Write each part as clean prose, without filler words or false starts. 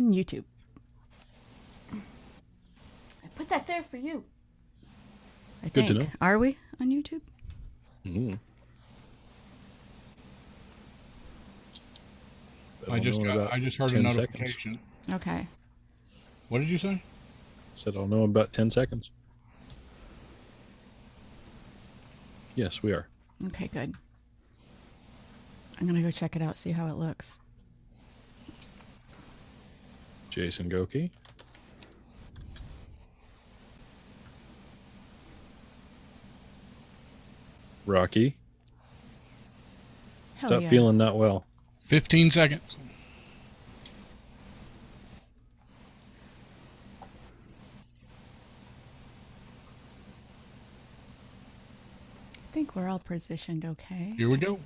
on YouTube. I put that there for you. I think. Good to know. Are we on YouTube? Mm. I just heard a 10 notification. seconds. Okay. What did you say? Said I'll know in about 10 seconds. Yes, we are. Okay, good. I'm going to go check it out, see how it looks. Jason Goki. Rocky. Hell Stop yeah. feeling not well. 15 seconds. I think we're all positioned okay. Here we go.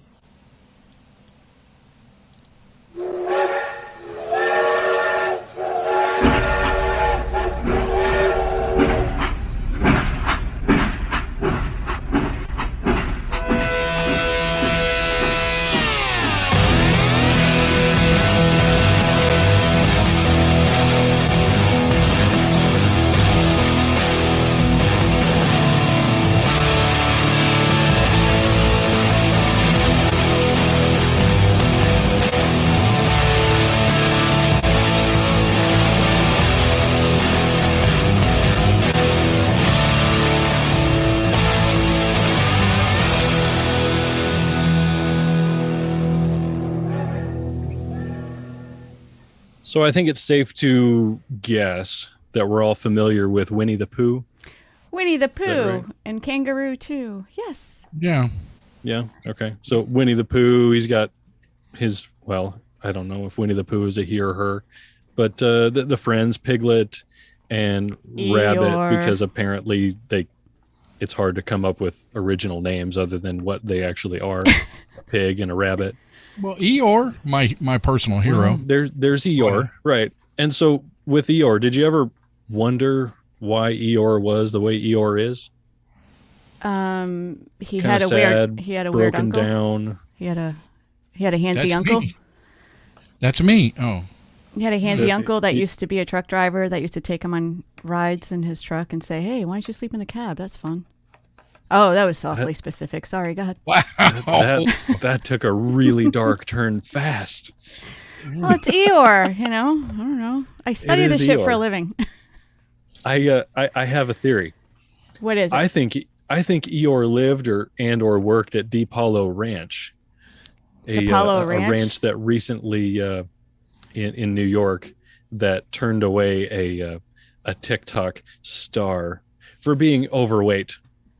So I think it's safe to guess that we're all familiar with Winnie the Pooh. Winnie the Pooh right? and Kangaroo too. Yes. Yeah. Yeah. Okay. So Winnie the Pooh, he's got his, well, I don't know if Winnie the Pooh is a he or her, but the friends, Piglet and Rabbit, Eeyore. because apparently it's hard to come up with original names other than what they actually are, a pig and a rabbit. Well, Eeyore, my personal hero. Well, there's Eeyore, right? And so with Eeyore, did you ever wonder why Eeyore was the way Eeyore is? He Kinda had a sad, weird. He had a weird broken uncle. down. He had a handsy That's uncle. me. That's me. Oh, He had a handsy The- uncle that he- used to be a truck driver that used to take him on rides in his truck and say, "Hey, why don't you sleep in the cab? That's fun." Oh, that was softly specific. Sorry, go ahead. wow. That took a really dark turn fast. Well, it's Eeyore, I don't know. I study is this shit for a Eeyore. living. I have a theory. What is it? I think Eeyore lived or worked at Deep Hollow Ranch, DePaulo a Ranch? ranch that recently in New York that turned away a TikTok star for being overweight,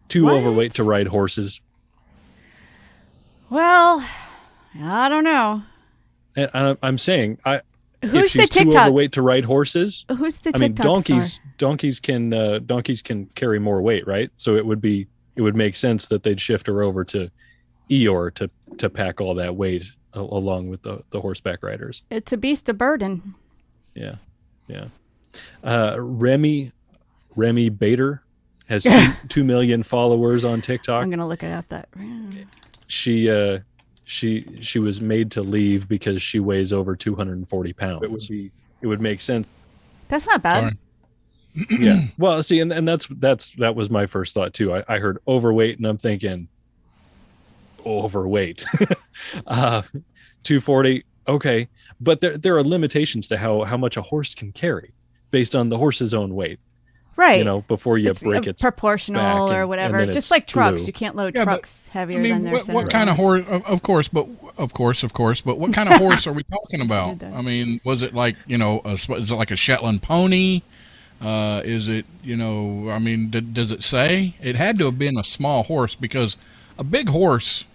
too What? overweight to ride horses. Well, I don't know. And I'm saying, if Who's the she's too TikTok? overweight to ride horses, Who's the I mean, TikTok donkeys can carry more weight, right? So it would make sense that they'd shift her over to Eeyore to pack all that weight along with the horseback riders. It's a beast of burden. Yeah. Remy Bader has 2 million followers on TikTok. I'm gonna look it up. She was made to leave because she weighs over 240 pounds. It would make sense. That's not bad. Sorry. Yeah. Well, see, and that was my first thought too. I heard overweight and I'm thinking overweight. 240. Okay. But there are limitations to how much a horse can carry based on the horse's own weight. Right. Before you It's break its proportional back or and whatever. then Just it's like trucks. glue. You can't load Yeah, but, trucks heavier than their what center kind of limits. horse? Of course, but what kind of horse are we talking about? that. I mean, was it like is it like a Shetland pony? Is it I mean, does it say? It had to have been a small horse because a big horse,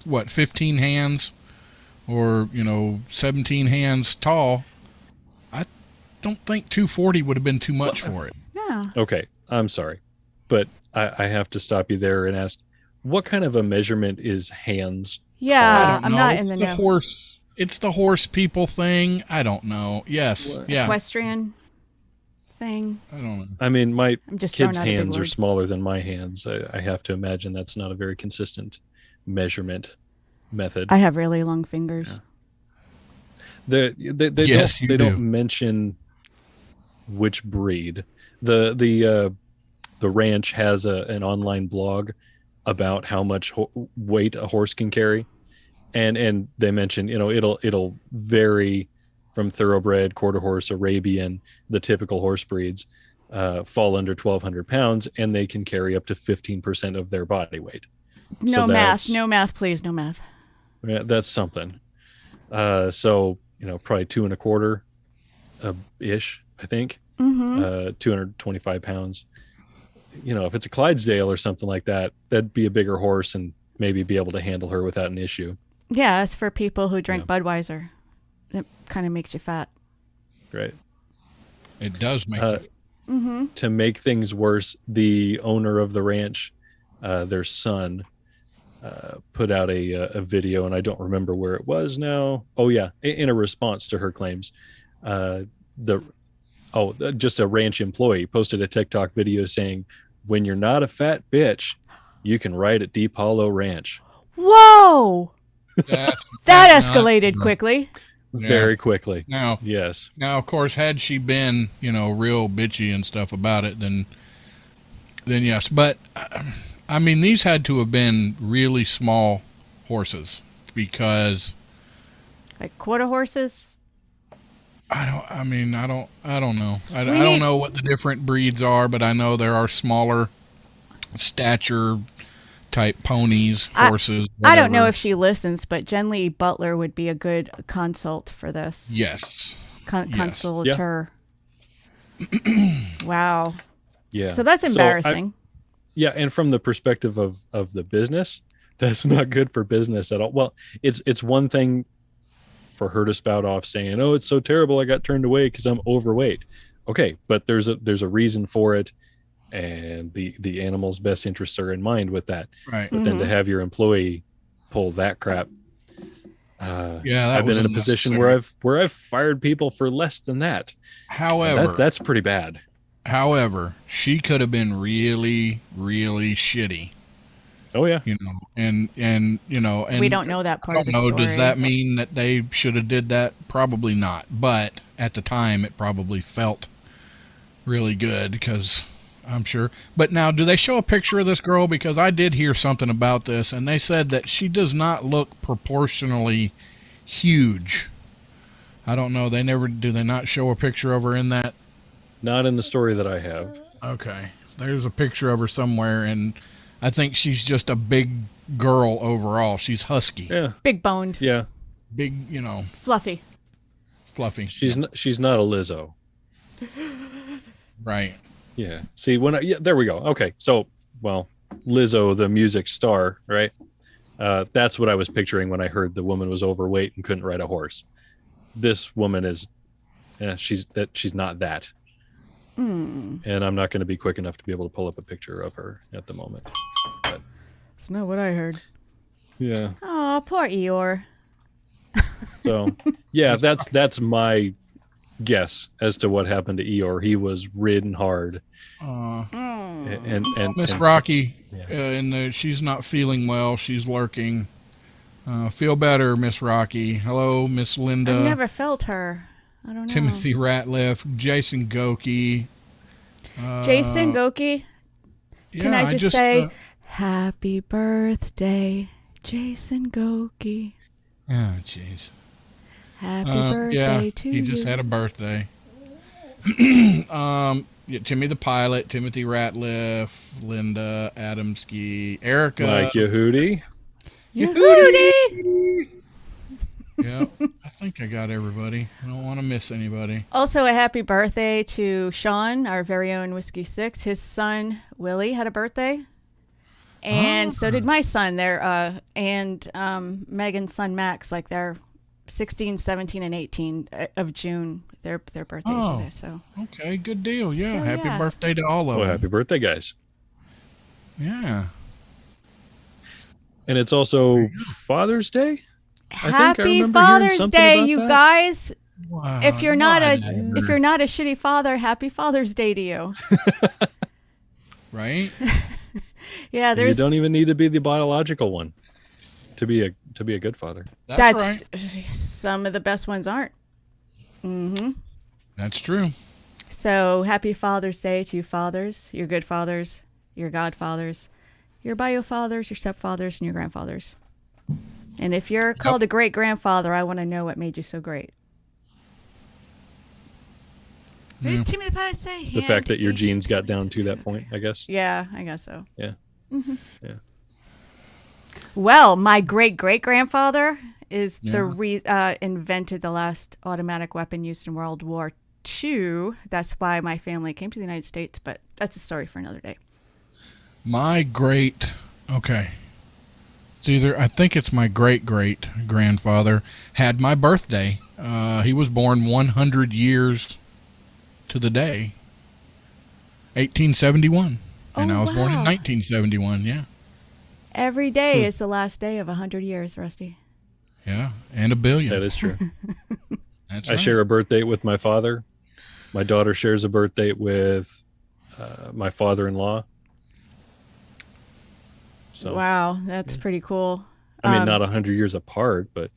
15 hands, or 17 hands tall. I don't think 240 would have been too much for it. Yeah. Okay, I'm sorry, but I have to stop you there and ask, what kind of a measurement is hands? Yeah. I don't I'm know. not in the It's the know. horse. It's the horse people thing. I don't know. Yes. Yeah. Equestrian thing. I don't know. I mean, my I'm just throwing kids' out a big hands are word. smaller than my hands. I have to imagine that's not a very consistent measurement method. I have really long fingers. They Yes, don't you they do. don't mention which breed. The ranch has an online blog about how much weight a horse can carry, and they mention, it'll vary from thoroughbred, quarter horse, Arabian, the typical horse breeds, fall under 1,200 pounds, and they can carry up to 15% of their body weight. So No math. No math, please. No math. that's something. So probably 2.25 ish, I think. 225 pounds. If it's a Clydesdale or something like that, that'd be a bigger horse and maybe be able to handle her without an issue. Yeah, it's for people who drink Budweiser. It kind of makes you fat. Right. It does make To make things worse, the owner of the ranch, their son, put out a video, and I don't remember where it was now. Oh yeah, in a response to her claims, just a ranch employee posted a TikTok video saying, "When you're not a fat bitch, you can ride at Deep Hollow Ranch." Whoa! that Escalated quickly. Very quickly. Now, yes. Now, of course, had she been, real bitchy and stuff about it, then yes. But I mean, these had to have been really small horses because Like quarter horses. I don't know. I don't know what the different breeds are, but I know there are smaller stature type ponies, horses. I don't know if she listens, but Jen Lee Butler would be a good consult for this. Yes. Consultor. Wow. Yeah. So that's embarrassing. And from the perspective of the business, that's not good for business at all. Well, it's one thing for her to spout off saying, "Oh, it's so terrible, I got turned away because I'm overweight." Okay, but there's a reason for it, and the animal's best interests are in mind with that. Right. But then to have your employee pull that crap, I've been in a position where I've fired people for less than that. However, that's pretty bad. However, she could have been really, really shitty. Oh yeah. And we don't know that part of the story. Does that mean that they should have did that? Probably not. But at the time, it probably felt really good because I'm sure. But now, do they show a picture of this girl? Because I did hear something about this, and they said that she does not look proportionally huge. I don't know. Do they not show a picture of her in that? Not in the story that I have. Okay. There's a picture of her somewhere, and I think she's just a big girl overall. She's husky. Yeah. Big boned. Yeah. Big, Fluffy. Fluffy. She's not a Lizzo. Right. Yeah. See, there we go. Okay. So, Lizzo, the music star, right? That's what I was picturing when I heard the woman was overweight and couldn't ride a horse. This woman is, she's not that. And I'm not going to be quick enough to be able to pull up a picture of her at the moment. But, it's not what I heard. Yeah. Oh, poor Eeyore. So, yeah, that's my guess as to what happened to Eeyore. He was ridden hard. And Miss Rocky, she's not feeling well. She's lurking. Feel better, Miss Rocky. Hello, Miss Linda. I've never felt her. I don't know. Timothy Ratliff, Jason Goki. Jason Goki? Can I just say, happy birthday, Jason Goki. Oh, jeez. Happy birthday to you. He just had a birthday. Timmy the Pilot, Timothy Ratliff, Linda Adamski, Erica. Mike Yehudi. Yehudi! Yeah, I think I got everybody. I don't want to miss anybody. Also, a happy birthday to Sean, our very own Whiskey Six. His son, Willie, had a birthday. And so did my son there, and Megan's son, Max. Like they're 16, 17, and 18 of June. Their birthdays are there. So okay, good deal. Yeah, so, happy birthday to all of them. Happy birthday, guys. Yeah. And it's also Father's Day. Happy Father's Day, you guys! Wow, if you're not a shitty father, happy Father's Day to you. Right? Yeah, you don't even need to be the biological one to be a good father. That's right. Some of the best ones aren't. Mm-hmm. That's true. So happy Father's Day to you fathers, your good fathers, your godfathers, your bio fathers, your stepfathers, and your grandfathers. And if you're called a great grandfather, I want to know what made you so great. The fact that your genes got down to that point, I guess. Yeah, I guess so. Yeah. Mm-hmm. Yeah. Well, my great great grandfather is invented the last automatic weapon used in World War II. That's why my family came to the United States, but that's a story for another day. I think it's my great great grandfather had my birthday. He was born 100 years to the day, 1871, and I was born in 1971. Yeah. Every day is the last day of 100 years, Rusty. Yeah, and a billion. That is true. That's I right. share a birth date with my father. My daughter shares a birth date with my father-in-law. So, Wow, that's pretty cool. I mean, not 100 years apart, but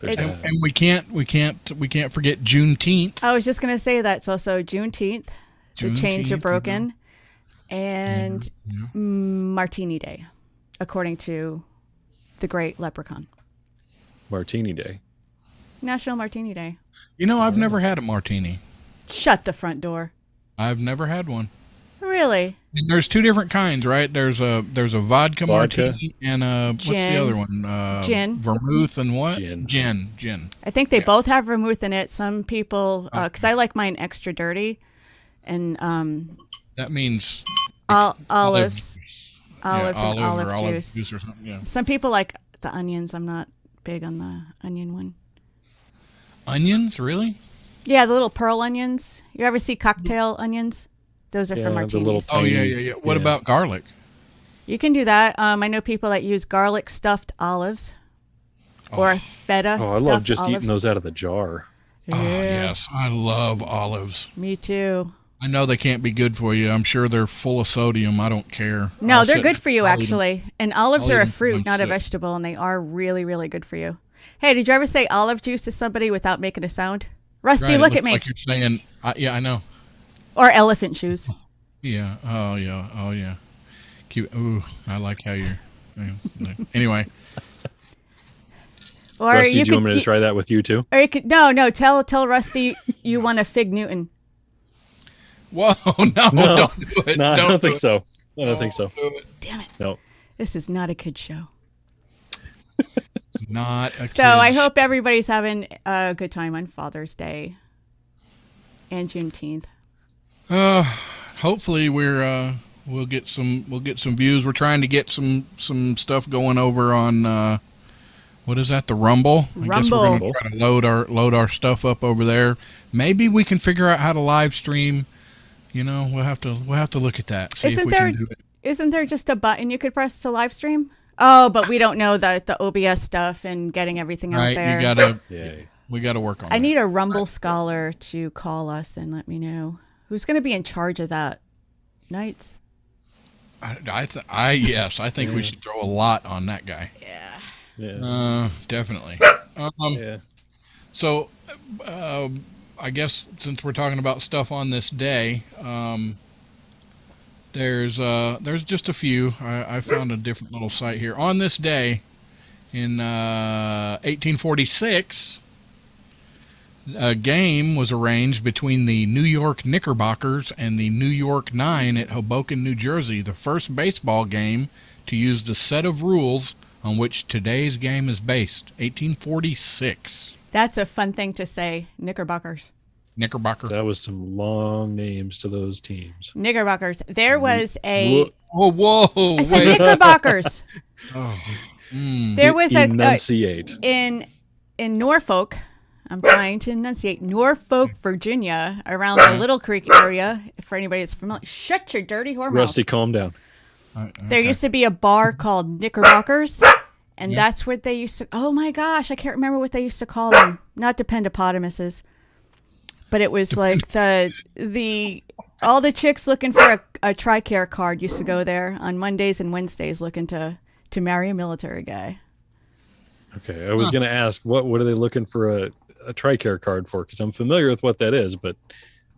there's It's- that. And we can't forget Juneteenth. I was just going to say that's also Juneteenth. The chains are Juneteenth, broken. And Martini Day, according to the great leprechaun. Martini Day. National Martini Day. You know, I've never had a martini. Shut the front door. I've never had one. Really? And there's two different kinds, right? There's a vodka martini and what's the Gin. other one? Gin. Vermouth and what? Gin. Gin. I think they both have vermouth in it. Some people, because I like mine extra dirty, and That means olives and or olive olive juice. or something. Yeah. Some people like the onions. I'm not big on the onion one. Onions, really? Yeah, the little pearl onions. You ever see cocktail onions? Those are for Yeah, the martinis. little Oh yeah, Tiny- yeah. What yeah. about garlic? You can do that. I know people that use garlic stuffed olives or feta Oh, I stuffed love just olives. eating those out of the jar. Yeah, Oh yes, I love olives. me too. I know they can't be good for you. I'm sure they're full of sodium. I don't care. No, I'll they're sit- good for you I'll eat 'em. actually. And olives I'll are eat a 'em fruit, when not a I'm sick. vegetable, and they are really, really good for you. Hey, did you ever say olive juice to somebody without making a sound? Rusty, Right, it look looks at me. Like you're saying, yeah, I know. Or elephant shoes. Yeah. Oh yeah. Oh yeah. Cute. Ooh, I like how you're. Anyway. Or Rusty, you do you want me to could, try that with you too? or you could no. Tell Rusty you want a fig Newton. Whoa! No, No. don't do it. No, I don't think do so. I don't it. think so. do it. Damn it! No. This is not a kid show. Not a So I kid's- hope everybody's having a good time on Father's Day and Juneteenth. Hopefully we'll get some views. We're trying to get some stuff going over on what is that, the Rumble? I guess we're Rumble. gonna try to load our stuff up over there. Maybe we can figure out how to live stream. You know, we'll have to look at that. See if Isn't we there can do it. isn't there just a button you could press to live stream? Oh, but we don't know the OBS stuff and getting everything out Right, there. Yeah. we gotta work on I that. need a Rumble scholar to call us and let me know who's going to be in charge of that. Nights. I think we should throw a lot on that guy. Yeah. Definitely. Yeah. So, I guess since we're talking about stuff on this day, there's just a few. I found a different little site here. On this day, in 1846, a game was arranged between the New York Knickerbockers and the New York Nine at Hoboken, New Jersey, the first baseball game to use the set of rules on which today's game is based. 1846. That's a fun thing to say. Knickerbockers. Knickerbocker. That was some long names to those teams. Knickerbockers. There was a. Whoa! I said Wait. Knickerbockers. Mm. There was a Enunciate. in Norfolk. I'm trying to enunciate Norfolk, Virginia, around the Little Creek area. For anybody that's familiar, shut your dirty whore mouth. Rusty, calm down. There used to be a bar called Knickerbockers, and that's what they used to. Oh my gosh, I can't remember what they used to call them. Not dependopotamuses, but it was like the all the chicks looking for a TRICARE card used to go there on Mondays and Wednesdays looking to marry a military guy. Okay, I was going to ask what are they looking for a TRICARE card for? Because I'm familiar with what that is, but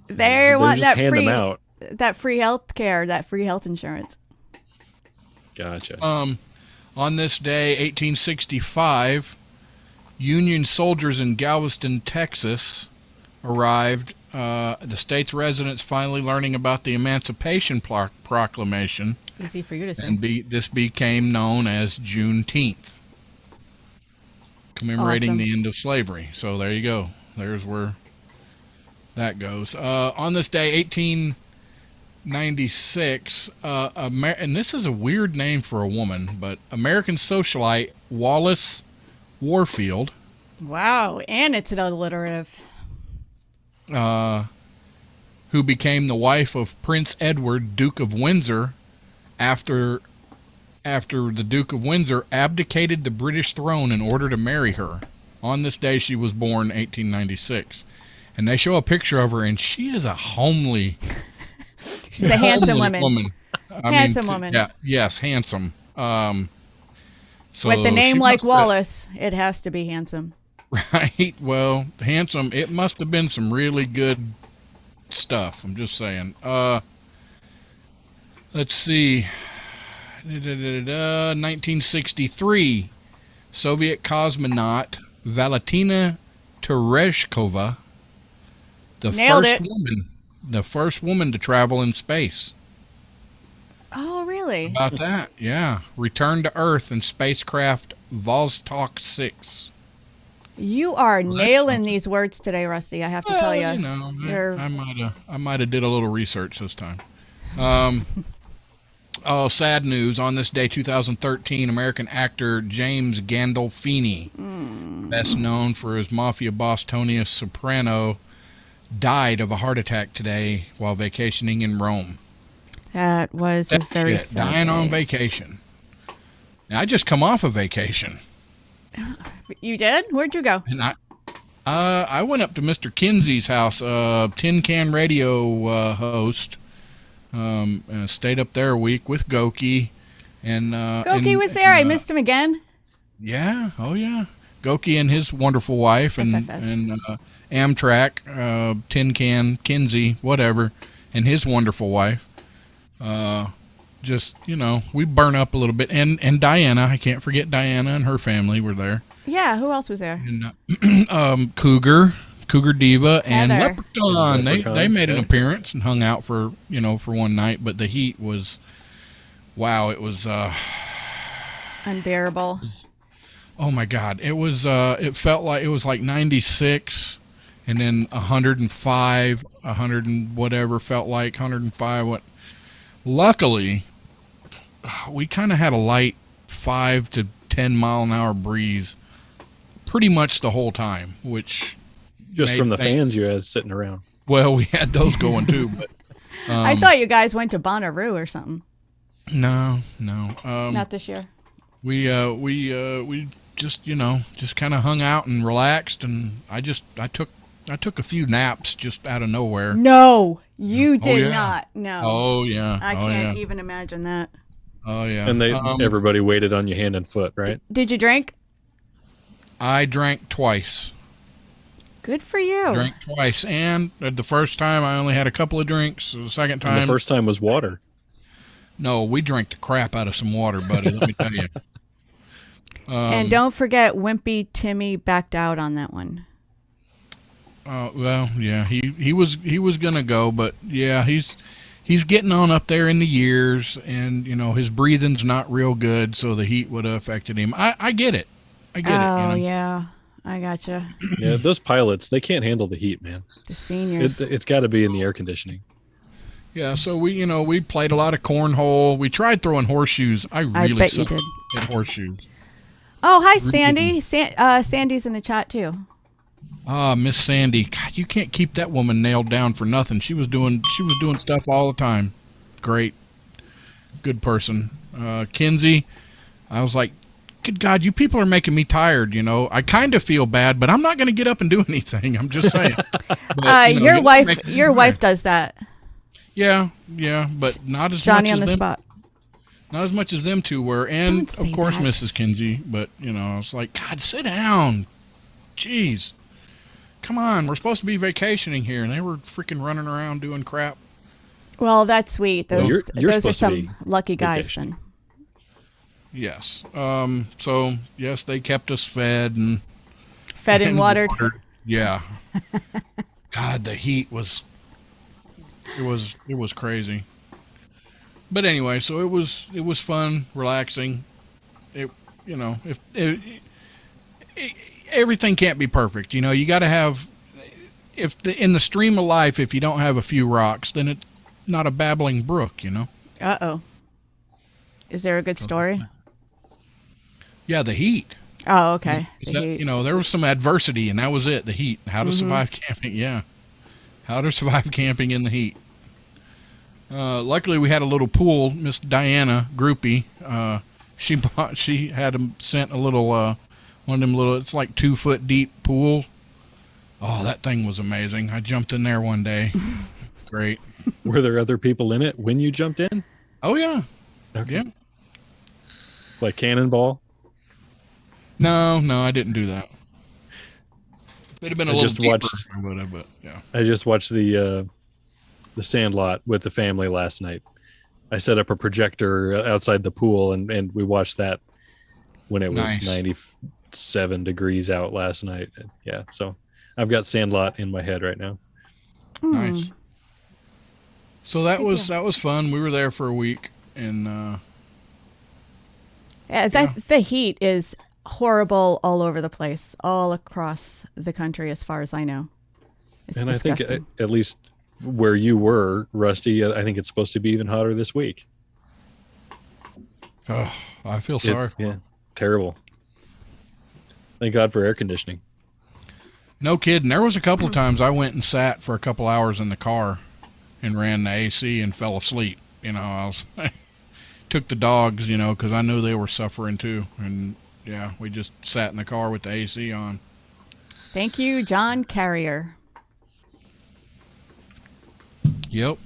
They want just that hand free them out. that free health care, that free health insurance. Gotcha. On this day, 1865, Union soldiers in Galveston, Texas, arrived. The state's residents finally learning about the Emancipation Proclamation, Easy for you to say. and this became known as Juneteenth, commemorating Awesome. the end of slavery. So there you go. There's where that goes. On this day, 1896, and this is a weird name for a woman, but American socialite Wallace Warfield, Wow, and it's an alliterative. who became the wife of Prince Edward, Duke of Windsor, after the Duke of Windsor abdicated the British throne in order to marry her. On this day, she was born 1896. And they show a picture of her, and she is a homely, She's a handsome homely woman. Handsome woman. Yeah, yes, handsome. So With the name she like must have- Wallace, it has to be handsome. Right. Well, handsome. It must have been some really good stuff. I'm just saying. Let's see. 1963, Soviet cosmonaut Valentina Tereshkova, Nailed it. the first woman to travel in space. Oh, really? About that, yeah. Returned to Earth in spacecraft Vostok 6. You are nailing these words today, Rusty. I have to tell you. You know, You're- I might have did a little research this time. Oh, sad news. On this day, 2013, American actor James Gandolfini, best known for his mafia boss Tony Soprano, died of a heart attack today while vacationing in Rome. That was a very sad dying on day. vacation. Now, I just come off a vacation, You did? Where'd you go? and I went up to Mr. Kinsey's house, Tin Can Radio host. Stayed up there a week with Goki, and Goki was there. I missed him again. Yeah, oh yeah, Goki and his wonderful wife, and FFS. Amtrak, Tin Can, Kinsey, whatever, and his wonderful wife. Just we burn up a little bit, and Diana. I can't forget Diana and her family were there. Yeah, who else was there? And Cougar Diva, and Heather. Leprechaun. They Leprechaun, made an yeah. appearance and hung out for one night, but the heat was, wow, it was. Unbearable. Oh my God! It was. It felt like it was like 96, and then 105, 100 and whatever felt like 105. What? Luckily, we kind of had a light 5 to 10 mile an hour breeze, pretty much the whole time. Which, Just from the fans you had sitting around. well, we had those going too, but I thought you guys went to Bonnaroo or something. no. Not this year. We just just kind of hung out and relaxed, and I took a few naps just out of nowhere. No, you did yeah. not. No. Oh yeah, I oh can't yeah, even imagine that. oh yeah. And everybody waited on you hand and foot, right? Did you drink? I drank twice. Good for you. Drank twice, and the first time I only had a couple of drinks. The second And time, the first time was water. no, we drank the crap out of some water, buddy. Let me tell you. And don't forget, Wimpy Timmy backed out on that one. Well, yeah, he was gonna go, but yeah, he's getting on up there in the years, and his breathing's not real good, so the heat would have affected him. I get it. I get Oh it. yeah, I gotcha. Yeah, those pilots, they can't handle the heat, man. The seniors. It's got to be in the air conditioning. Yeah, so we played a lot of cornhole. We tried throwing horseshoes. I really bet you suck did. at horseshoes. Oh, hi, Sandy. Sandy's in the chat too. Ah, Miss Sandy. God, you can't keep that woman nailed down for nothing. She was doing stuff all the time. Great. Good person. Kinsey, I was like, good God, you people are making me tired, I kind of feel bad, but I'm not going to get up and do anything. I'm just saying. But, Your wife making me your tired. wife does that. Yeah, but not as Johnny much on as the them. spot. Not as much as them two were, and Don't say of course that. Mrs. Kinsey. But I was like, God, sit down. Jeez, come on. We're supposed to be vacationing here, and they were freaking running around doing crap. Well, that's sweet. Well, Those you're those are supposed to be some lucky guys vacationing. then. Yes. So yes, they kept us fed and Fed and watered. Yeah. God, the heat was. It was crazy. But anyway, so it was fun, relaxing. Everything can't be perfect. You got to have in the stream of life, if you don't have a few rocks, then it's not a babbling brook. Uh-oh. Is there a good story? Yeah, the heat. Oh, okay. The That- heat. there was some adversity, and that was it. The heat. How to survive camping. Yeah, how to survive camping in the heat. Luckily, we had a little pool. Miss Diana Groupie, she had sent a little one of them little. It's like 2 foot deep pool. Oh, that thing was amazing. I jumped in there one day. Great. Were there other people in it when you jumped in? Oh yeah. Okay. Yeah. Like cannonball? No, I didn't do that. It'd have been a I little just deeper watched- or whatever, but yeah. I just watched the Sandlot with the family last night. I set up a projector outside the pool and we watched that when it was Nice. 97 degrees out last night. And yeah, so I've got Sandlot in my head right now. Nice. So that was fun. We were there for a week, and Yeah, the heat is horrible all over the place, all across the country, as far as I know. It's And disgusting. I think at least where you were, Rusty, I think it's supposed to be even hotter this week. I feel sorry. Yeah, terrible. Thank God for air conditioning. No kidding. There was a couple of times I went and sat for a couple hours in the car and ran the AC and fell asleep. I was took the dogs, because I knew they were suffering too. And yeah, we just sat in the car with the AC on. Thank you, John Carrier. Yep.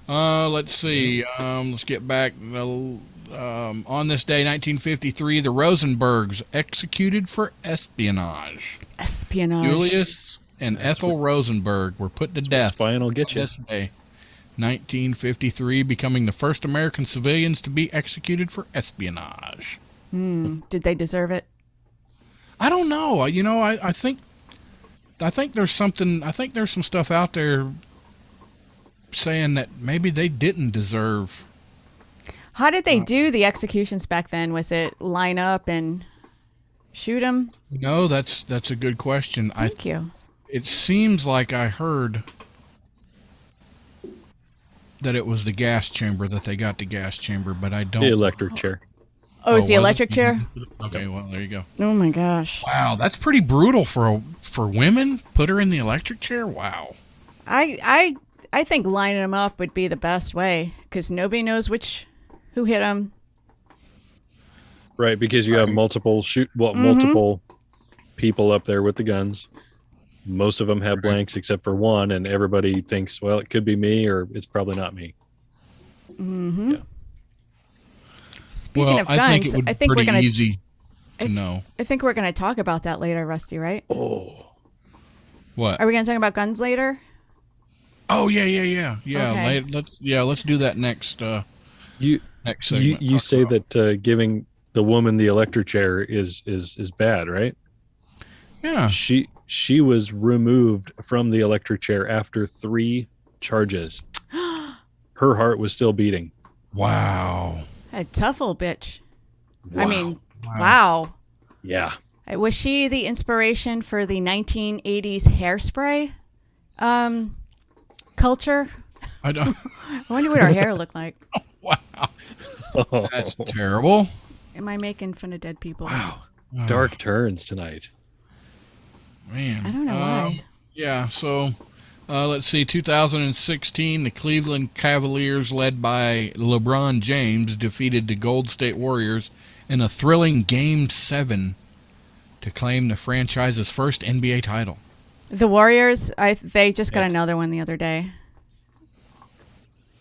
Let's see. Let's get back. On this day, 1953, the Rosenbergs executed for espionage. Espionage. Julius and Ethel Rosenberg were put to death Spying will get on you. this day, 1953, becoming the first American civilians to be executed for espionage. Did they deserve it? I don't know. I think there's something. I think there's some stuff out there saying that maybe they didn't deserve. How did they do the executions back then? Was it line up and shoot them? No, that's a good question. Thank you. It seems like I heard that it was the gas chamber, that they got the gas chamber, but I don't. The electric chair. Oh, it's the was it? electric chair? Okay, well there you go. Oh my gosh. Wow, that's pretty brutal for women. Put her in the electric chair. Wow. I think lining them up would be the best way because nobody knows who hit them. Right, because you have multiple people up there with the guns. Most of them have blanks except for one, and everybody thinks, well, it could be me or it's probably not me. Mm-hmm. Yeah. Speaking of guns, I think it would be we're pretty gonna. easy to know. I think we're gonna talk about that later, Rusty. Right? Oh, What? Are we gonna talk about guns later? Oh yeah. Okay. Let's do that next. you Next segment. you say that giving the woman the electric chair is bad, right? Yeah. She was removed from the electric chair after 3 charges. Her heart was still beating. Wow. A tough old bitch. Wow. I mean, wow. Yeah. Was she the inspiration for the 1980s hairspray culture? I don't. I wonder what her hair looked like. Wow. That's terrible. Am I making fun of dead people? Wow. Dark turns tonight. Man. I don't know why. Yeah. So, let's see. 2016, the Cleveland Cavaliers, led by LeBron James, defeated the Gold State Warriors in a thrilling Game 7 to claim the franchise's first NBA title. The Warriors, they just got another one the other day.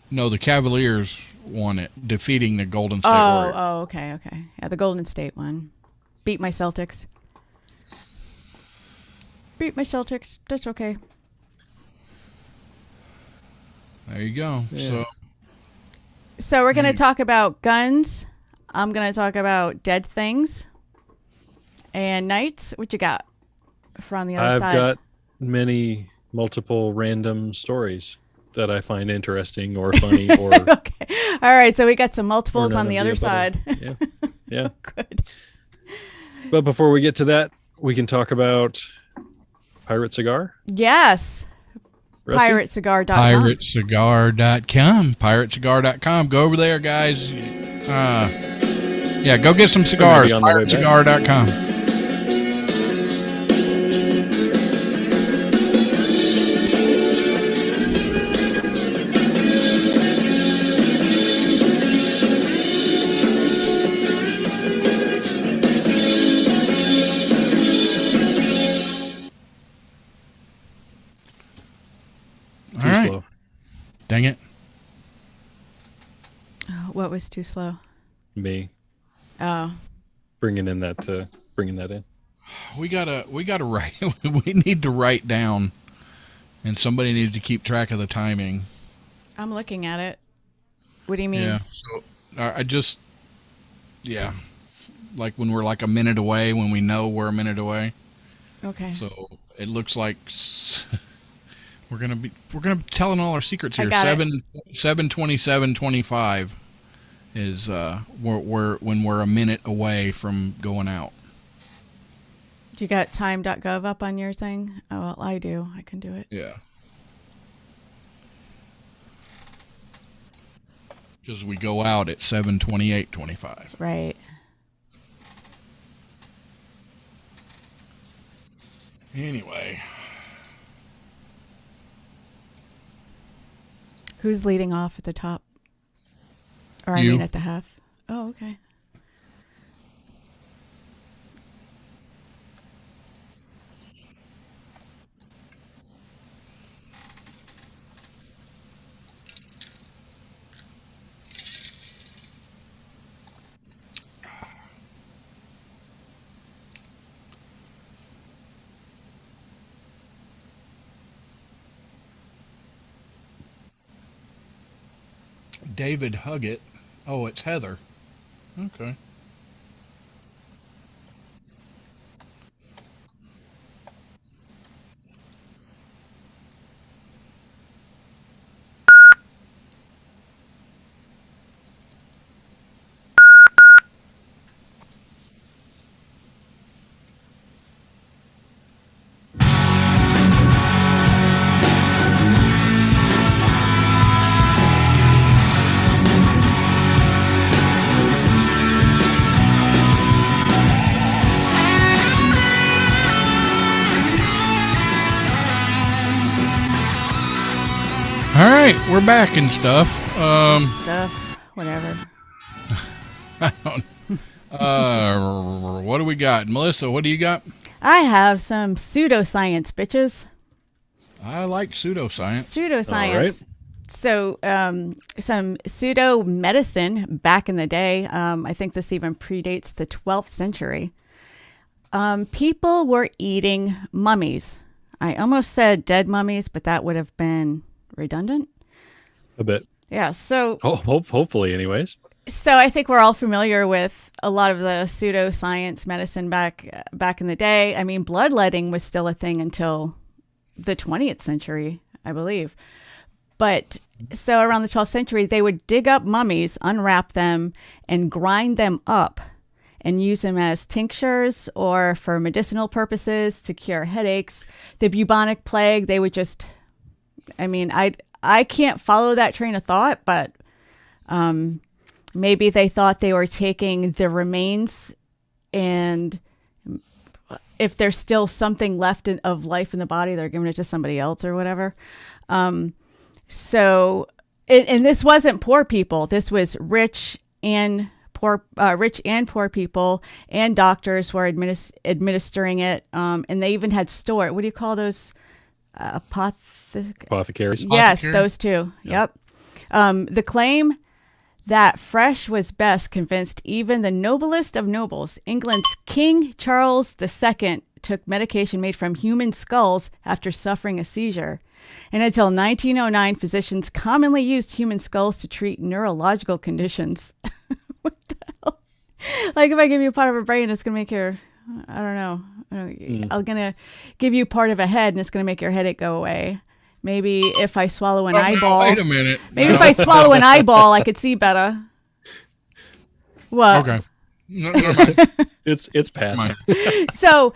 No, the Cavaliers won it, defeating the Golden State Oh, Warriors. oh, okay. Yeah, the Golden State one. Beat my Celtics. That's okay. There you go. Yeah. So we're going to talk about guns. I'm going to talk about dead things. And Knights, what you got from the other side? I've got multiple random stories that I find interesting or funny or Okay. All right. So we got some multiples none on the of other above. side. Yeah. Yeah. Good. But before we get to that, we can talk about Pirate Cigar. Yes. Rusty? Piratecigar.com. Piratecigar.com. Piratecigar.com. Go over there, guys. Go get some cigars. On the way back. Piratecigar.com. Too All right. slow. Dang it. Oh, what was too slow? Me Oh. bringing that in. We gotta write. We need to write down, and somebody needs to keep track of the timing. I'm looking at it. What do you mean? Yeah. So like when we're like a minute away, when we know we're a minute away. Okay. So it looks like we're gonna be telling all our secrets I here. got it. 7/27/25 is we're when we're a minute away from going out. Do you got time.gov up on your thing? Oh, well, I do. I can do it. Yeah. Because we go out at 7/28/25. Right. Anyway, Who's leading off at the top? Or I You. mean at the half. Oh, okay. David Huggett. Oh, it's Heather. Okay. All right, we're back and stuff. Stuff. Whatever. What do we got? Melissa, what do you got? I have some pseudoscience, bitches. I like pseudoscience. Pseudoscience. All right. So, some pseudo medicine back in the day. I think this even predates the 12th century. People were eating mummies. I almost said dead mummies, but that would have been redundant. A bit. Yeah. So, Hopefully, anyways. So I think we're all familiar with a lot of the pseudoscience medicine back in the day. I mean, bloodletting was still a thing until the 20th century, I believe. But so around the 12th century, they would dig up mummies, unwrap them, and grind them up and use them as tinctures or for medicinal purposes to cure headaches. The bubonic plague, they would just, I mean, I can't follow that train of thought, but maybe they thought they were taking the remains, and if there's still something left of life in the body, they're giving it to somebody else or whatever. So, and this wasn't poor people. This was rich and poor people, and doctors were administering it. And they even had store. What do you call those? Apothecaries. Yes, Apothecary? those two. Yep. The claim that fresh was best convinced even the noblest of nobles. England's King Charles II took medication made from human skulls after suffering a seizure. And until 1909, physicians commonly used human skulls to treat neurological conditions. What the hell? Like if I give you part of a brain, it's going to make your, I don't know. I'm going to give you part of a head and it's going to make your headache go away. Maybe if I swallow an eyeball. Wait a minute. Maybe if I swallow an eyeball, I could see better. What? Okay. No, never mind. It's past. So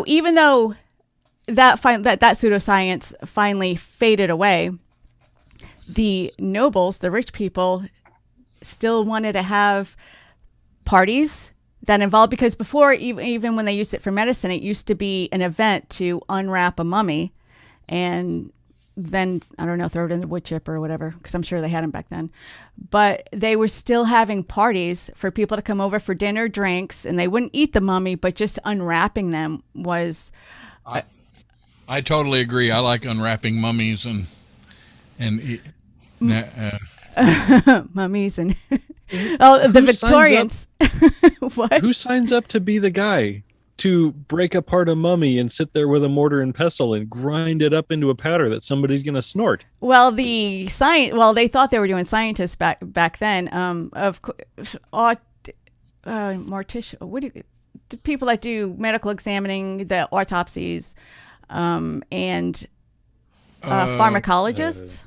even though that pseudoscience finally faded away, the nobles, the rich people, still wanted to have parties that involved, because before, even when they used it for medicine, it used to be an event to unwrap a mummy and then, I don't know, throw it in the wood chipper or whatever, because I'm sure they had them back then. But they were still having parties for people to come over for dinner, drinks, and they wouldn't eat the mummy, but just unwrapping them was... I totally agree. I like unwrapping mummies and mummies and... Oh, the Victorians. What? Who signs up to be the guy to break apart a mummy and sit there with a mortar and pestle and grind it up into a powder that somebody's going to snort? Well, they thought they were doing scientists back then. Of course, mortician. The people that do medical examining, the autopsies, and pharmacologists.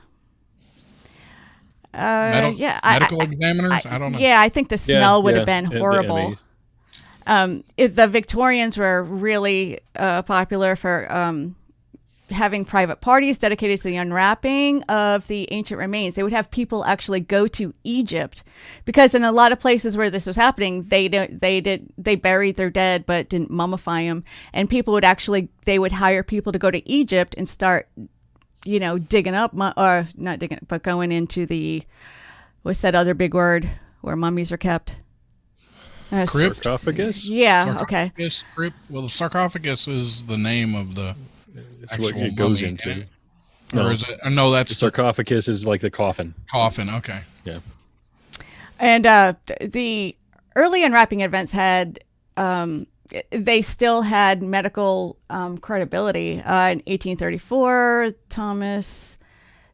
Medical examiners? I don't know. Yeah, I think the smell would have been horrible. The Victorians were really popular for having private parties dedicated to the unwrapping of the ancient remains. They would have people actually go to Egypt, because in a lot of places where this was happening, they buried their dead but didn't mummify them, and people would they would hire people to go to Egypt and start, digging up, or not digging, but going into the, what's that other big word where mummies are kept? Crypt? Sarcophagus? Yeah, okay. Crypt. Well, the sarcophagus is the name of the It's what it goes into. Or is it? No, that's the sarcophagus is like the coffin. Coffin, okay. Yeah. And the early unwrapping events had, they still had medical credibility. In 1834, Thomas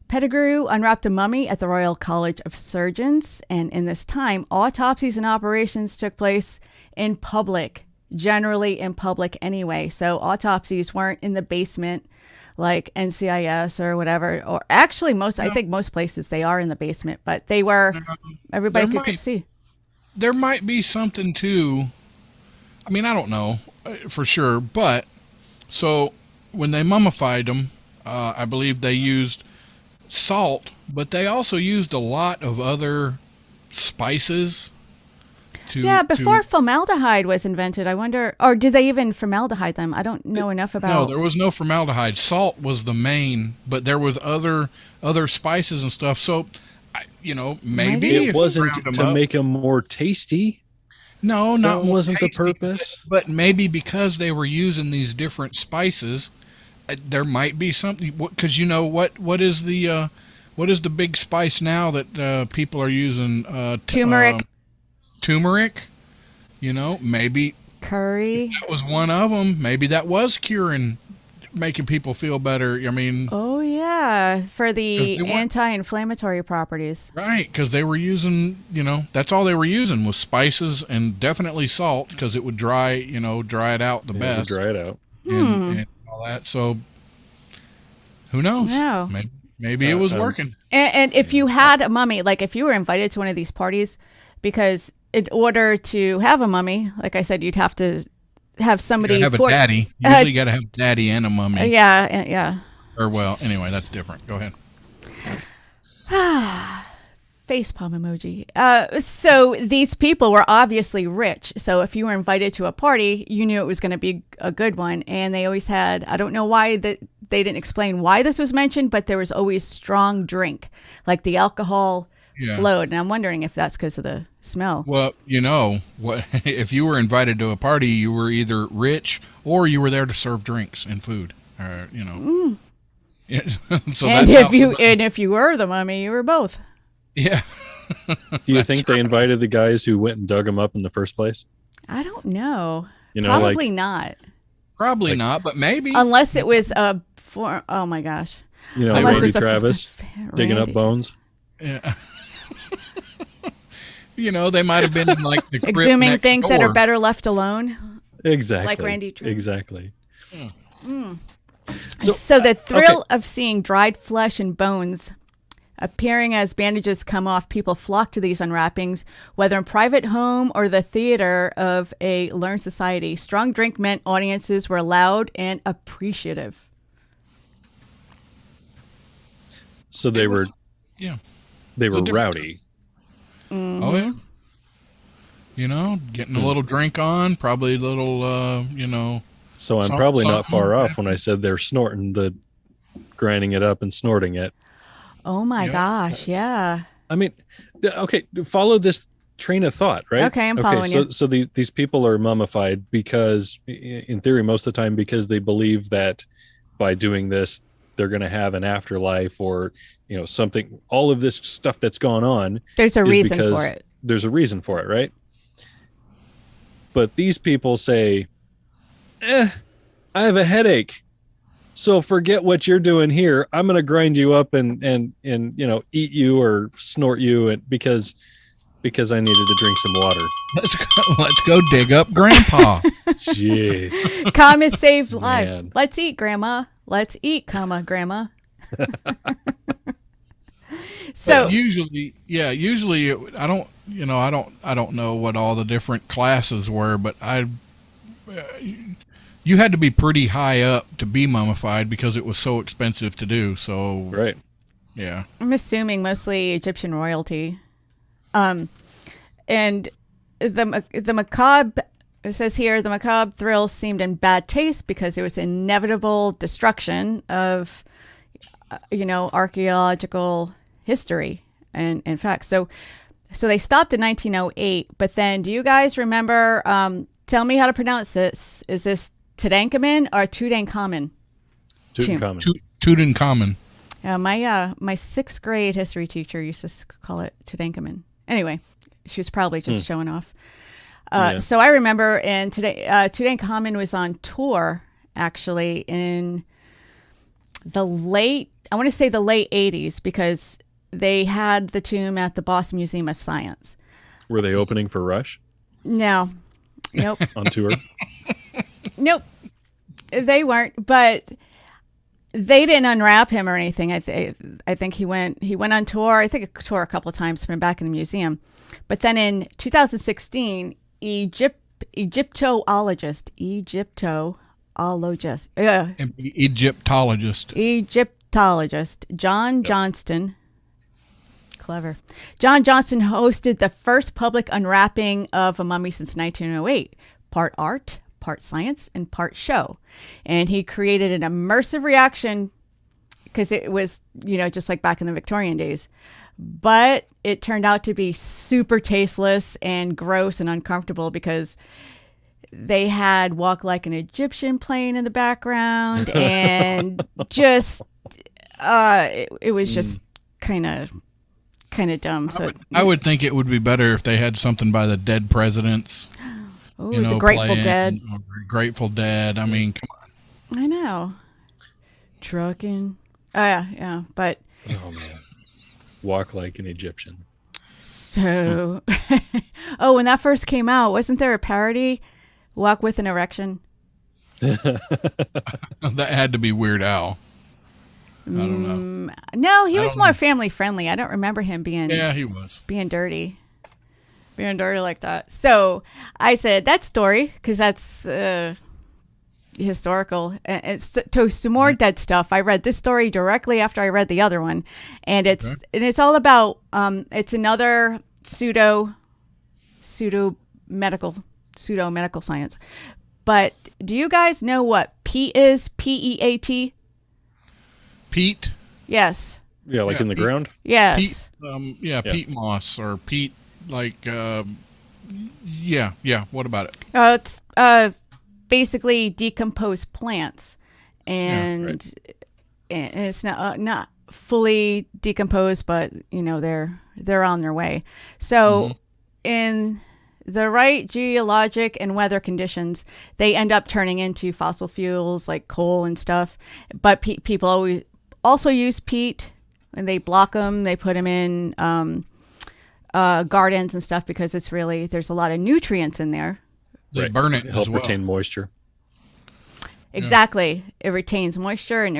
Pettigrew unwrapped a mummy at the Royal College of Surgeons, and in this time, autopsies and operations took place in public, generally in public anyway. So autopsies weren't in the basement like NCIS or whatever, or actually I think most places they are in the basement, but they were, everybody could see. There might be something too. I mean, I don't know for sure, but so when they mummified them, I believe they used salt, but they also used a lot of other spices. Before formaldehyde was invented, I wonder, or did they even formaldehyde them? I don't know enough about. No, there was no formaldehyde. Salt was the main, but there was other spices and stuff. So, maybe it wasn't to make them more tasty. No, that wasn't the purpose. But maybe because they were using these different spices, there might be something. Because what is the big spice now that people are using? Turmeric. Turmeric. Maybe curry. That was one of them. Maybe that was curing, making people feel better. I mean. Oh yeah, for the anti-inflammatory properties. Right, because they were using, that's all they were using was spices and definitely salt, because it would dry it out the best. Dry it out. And all that. So who knows? No. Maybe it was working. And if you had a mummy, like if you were invited to one of these parties, because in order to have a mummy, like I said, you'd have to have somebody. You have a daddy. You usually got to have a daddy and a mummy. Yeah. Or well, anyway, that's different. Go ahead. Facepalm emoji. So these people were obviously rich. So if you were invited to a party, you knew it was going to be a good one. And they always had, I don't know why they didn't explain why this was mentioned, but there was always strong drink, like the alcohol flowed. And I'm wondering if that's because of the smell. Well, what if you were invited to a party, you were either rich or you were there to serve drinks and food. So and if you were the mummy, you were both. Yeah. Do you think they invited the guys who went and dug them up in the first place? I don't know. You know, Probably like, not. Probably not, but maybe. Unless it was oh my gosh. you know, Unless Randy there's a Travis digging up Randy bones. Yeah. You know, they might have been in like the crypt exhuming next things that door. are better left alone. Exactly. Like Randy Travis. Exactly. So the thrill of seeing dried flesh and bones appearing as bandages come off, people flock to these unwrappings, whether in private home or the theater of a learned society. Strong drink meant audiences were loud and appreciative. So they were Yeah. they were It's a different- rowdy. Oh yeah. You know, getting a little drink on, probably a little, you know. So I'm Some- probably not something, far yeah. off when I said they're snorting the grinding it up and snorting it. Oh my Yeah. gosh, yeah. I mean, okay, follow this train of thought, right? Okay, I'm following so, you. So these people are mummified because, in theory, most of the time, because they believe that by doing this, they're going to have an afterlife or, you know, something. All of this stuff that's gone on. There's a is reason because for it. There's a reason for it, right? But these people say, I have a headache. So forget what you're doing here. I'm going to grind you up and you know, eat you or snort you because I needed to drink some water. Let's go dig up Grandpa. Jeez. Commas save lives. Man. Let's eat, Grandma. Let's eat, Grandma. So usually I don't, you know, I don't know what all the different classes were, but you had to be pretty high up to be mummified because it was so expensive to do. So Right. yeah. I'm assuming mostly Egyptian royalty. And the macabre, it says here, the macabre thrill seemed in bad taste because it was inevitable destruction of, you know, archaeological history and in fact. So they stopped in 1908, but then do you guys remember, tell me how to pronounce this. Is this Tutankhamun or Tutankhamun? Tutankhamun. Tutankhamun. My sixth grade history teacher used to call it Tutankhamun. Anyway, she was probably just showing off. Yeah. So I remember, and Tutankhamun was on tour actually in the late 80s because they had the tomb at the Boston Museum of Science. Were they opening for Rush No, nope, on tour? nope, they weren't. But they didn't unwrap him or anything. I think he went on tour. I think he toured a couple of times from back in the museum. But then in 2016, Egyptologist John Johnston. Clever. John Johnston hosted the first public unwrapping of a mummy since 1908. Part art, part science, and part show. And he created an immersive reaction because it was, you know, just like back in the Victorian days. But it turned out to be super tasteless and gross and uncomfortable because they had Walk Like an Egyptian playing in the background and just it was just kind of dumb. So I would think it would be better if they had something by the Dead Presidents. ooh, You know, the Grateful playing, Dead. or Grateful Dead. I mean, come on. I know. Trucking. Yeah, but Oh man. Walk like an Egyptian. so when that first came out, wasn't there a parody? Walk with an Erection? That had to be Weird Al. I don't know. No, he was don't more know. family friendly. I don't remember him being Yeah, he was. being dirty like that. So I said that story because that's historical. And so some more dead stuff. I read this story directly after I read the other one, and it's all about it's another pseudo medical science. But do you guys know what peat is? PEAT? Pete. Yes. Yeah, like Yeah, in the Pete. ground. Yes. Pete. Yeah. Pete moss or Pete. Like. Yeah. What about it? It's basically decomposed plants, and, and it's not fully decomposed, but you know they're they're on their way. So in the right geologic and weather conditions, they end up turning into fossil fuels like coal and stuff. But people always also use peat, and they block them. They put them in gardens and stuff because there's a lot of nutrients in there. They burn it help as well. retain moisture. Exactly. It retains moisture and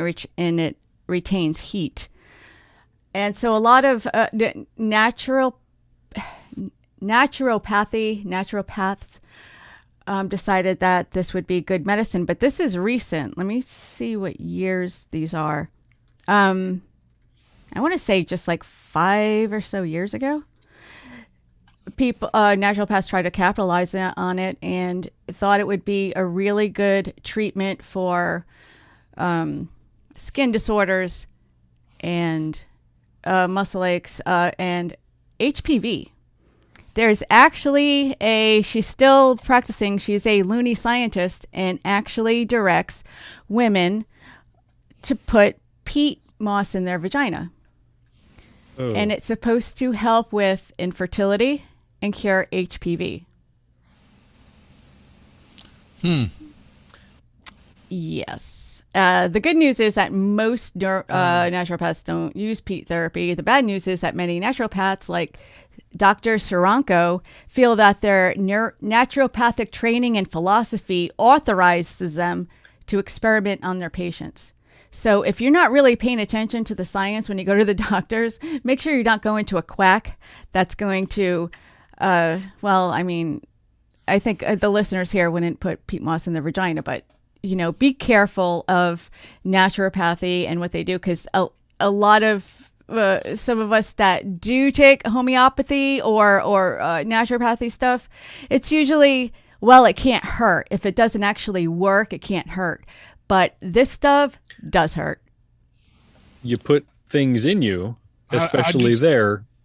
it retains heat. And so a lot of naturopaths decided that this would be good medicine. But this is recent. Let me see what years these are. I want to say just like 5 or so years ago. Naturopaths tried to capitalize on it and thought it would be a really good treatment for skin disorders and muscle aches and HPV. There's actually she's still practicing. She's a loony scientist and actually directs women to put peat moss in their vagina. Oh. And it's supposed to help with infertility and cure HPV. Yes. The good news is that most naturopaths don't use peat therapy. The bad news is that many naturopaths, like Dr. Saranko, feel that their naturopathic training and philosophy authorizes them to experiment on their patients. So if you're not really paying attention to the science when you go to the doctors, make sure you're not going to a quack that's going to, I think the listeners here wouldn't put peat moss in their vagina, but, be careful of naturopathy and what they do, because a lot of some of us that do take homeopathy or naturopathy stuff, it's usually, it can't hurt. If it doesn't actually work, it can't hurt. But this stuff does hurt. You put things in you, especially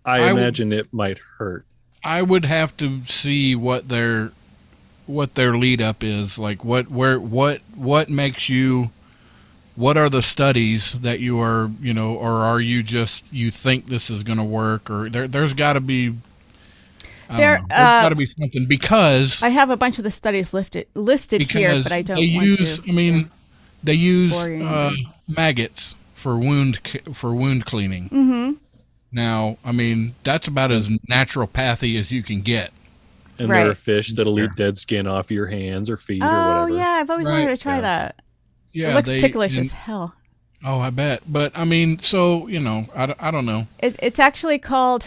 I imagine it might hurt. I would have to see what their lead up is, like what makes you, what are the studies that you are, or are you just, you think this is going to work, or there's got to be there's got to be something, because I have a bunch of the studies listed here, but I don't want to. They use maggots for wound cleaning. Mm-hmm. Now, that's about as naturopathy as you can get. And there are fish that'll eat dead skin off your hands or feet or whatever. Oh, yeah. I've always wanted to try that. Yeah, it looks ticklish as hell. Oh, I bet. But, so, I don't know. It's actually called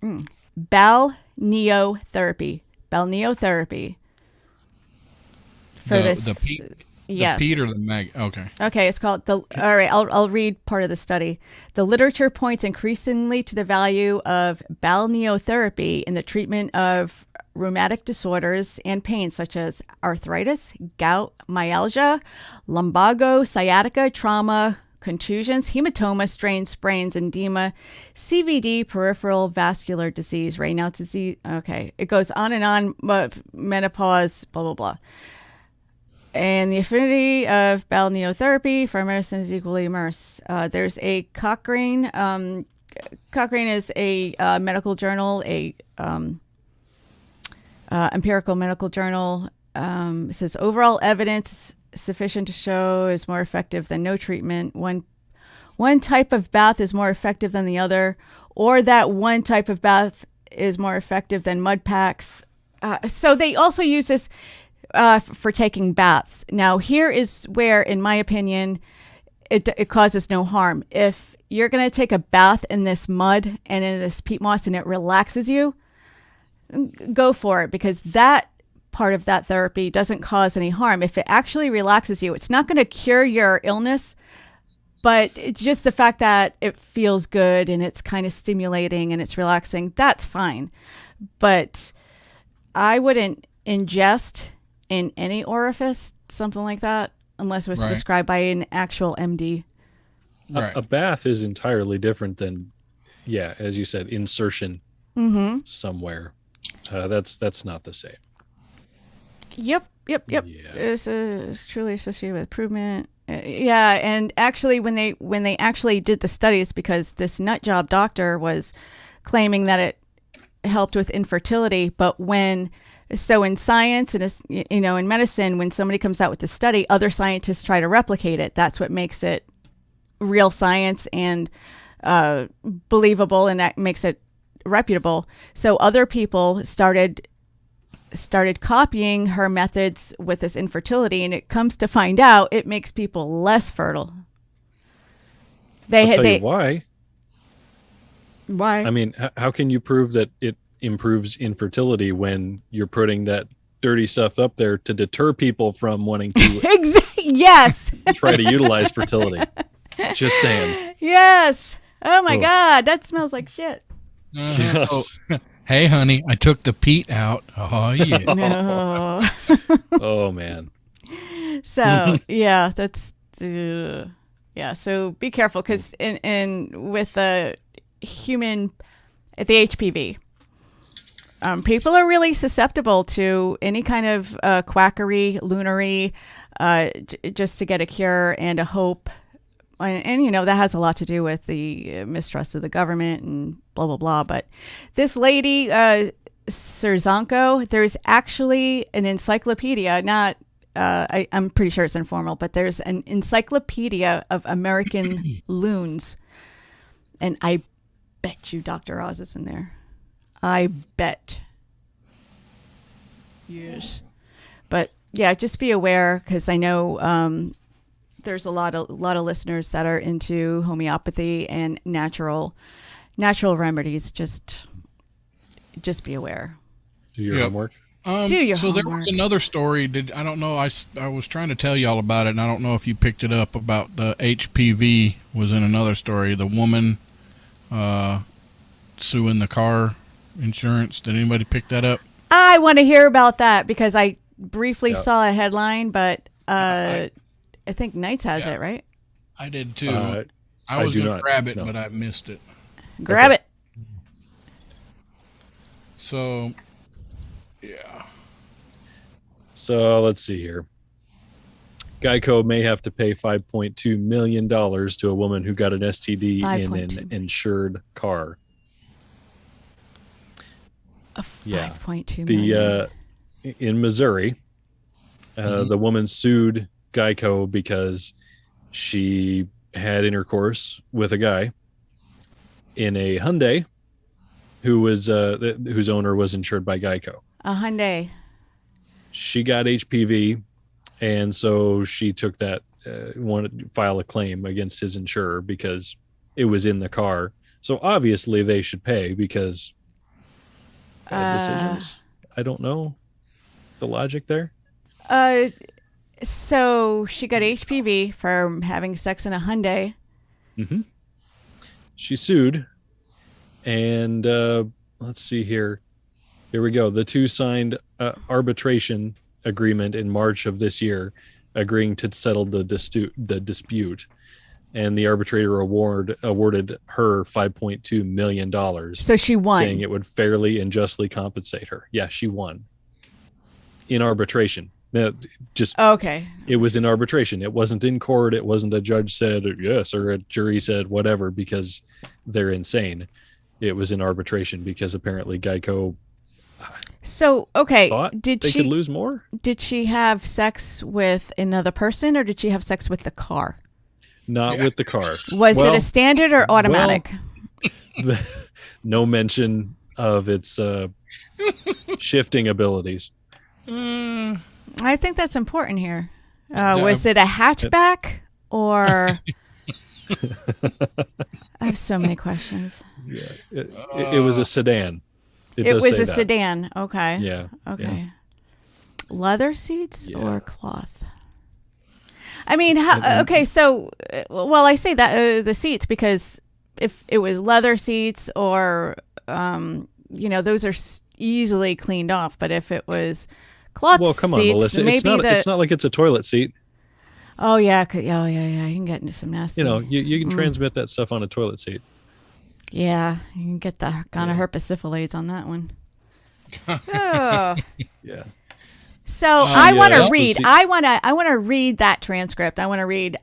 balneotherapy. Balneotherapy. For this. Yes. The peat or the mag? Okay. Okay, it's called all right, I'll read part of the study. The literature points increasingly to the value of balneotherapy in the treatment of rheumatic disorders and pain such as arthritis, gout, myalgia, lumbago, sciatica, trauma, contusions, hematoma, strains, sprains, edema, CVD, peripheral vascular disease, Raynaud's disease. Okay, it goes on and on, menopause, blah, blah, blah. And the affinity of balneotherapy for medicine is equally immense. There's a Cochrane. Cochrane is a medical journal, empirical medical journal. It says overall evidence sufficient to show is more effective than no treatment. One type of bath is more effective than the other, or that one type of bath is more effective than mud packs. So they also use this for taking baths. Now, here is where, in my opinion, it causes no harm. If you're going to take a bath in this mud and in this peat moss and it relaxes you, go for it, because that part of that therapy doesn't cause any harm. If it actually relaxes you, it's not going to cure your illness, but it's just the fact that it feels good and it's kind of stimulating and it's relaxing, that's fine. But I wouldn't ingest in any orifice something like that unless it was prescribed by an actual MD. Right. A bath is entirely different than, as you said, insertion somewhere. That's not the same. Yep. Yeah. It's truly associated with improvement. And actually, when they actually did the studies, because this nut job doctor was claiming that it helped with infertility. But in science and in medicine, when somebody comes out with a study, other scientists try to replicate it. That's what makes it real science and believable, and that makes it reputable. So other people started copying her methods with this infertility, and it comes to find out it makes people less fertile. I'll tell you why. Why? I mean, how can you prove that it improves infertility when you're putting that dirty stuff up there to deter people from wanting to yes. try to utilize fertility? Just saying. Yes. Oh my God, that smells like shit. Yes. Oh, hey, honey, I took the peat out. Oh, yeah. No. Oh man. So yeah, that's yeah. So be careful, because in with the human at the HPV, people are really susceptible to any kind of quackery, lunary, just to get a cure and a hope. And that has a lot to do with the mistrust of the government and blah, blah, blah. But this lady, Serzanko, there's actually an encyclopedia, I'm pretty sure it's informal, but there's an encyclopedia of American loons. And I bet you Dr. Oz is in there. I bet. Yes. But yeah, just be aware, because I know there's a lot of listeners that are into homeopathy and natural remedies. Just be aware. Do your homework. Do your so homework. There was another story. I don't know. I was trying to tell y'all about it, and I don't know if you picked it up. About the HPV was in another story. The woman suing the car insurance. Did anybody pick that up? I want to hear about that, because I briefly saw a headline, but I think Knights has it, right? I did too. I was going to grab it, but I missed it. Grab it. So, yeah. So let's see here. Geico may have to pay $5.2 million to a woman who got an STD in an insured car. $5.2 million. In Missouri, the woman sued Geico because she had intercourse with a guy in a Hyundai whose owner was insured by Geico. A Hyundai. She got HPV, and so she took that wanted to file a claim against his insurer because it was in the car. So obviously they should pay, because bad decisions. I don't know the logic there. So she got HPV from having sex in a Hyundai. Mm-hmm. She sued, and let's see here. Here we go. The two signed arbitration agreement in March of this year, agreeing to settle the dispute. And the arbitrator awarded her $5.2 million. So she won. Saying it would fairly and justly compensate her. Yeah, she won. In arbitration. Now, okay. It was in arbitration. It wasn't in court. It wasn't a judge said yes or a jury said whatever, because they're insane. It was in arbitration because apparently Geico. So okay, did she could lose more? Did she have sex with another person, or did she have sex with the car? Not with the car. Was it a standard or automatic? No mention of its shifting abilities. I think that's important here. Was it a hatchback or? I have so many questions. Yeah, it was a sedan. It was a sedan. Okay. Yeah. Okay. Yeah. Leather seats or cloth? I mean, okay. So, well, I say that the seats, because if it was leather seats or, those are easily cleaned off. But if it was cloth seats, come on, Melissa. It's not like it's a toilet seat. Oh yeah. Yeah. You can get into some nasty. You can transmit that stuff on a toilet seat. Yeah, you can get the gonorrhea on that one. Oh. Yeah. So I want to read. I want to read that transcript. I want to read.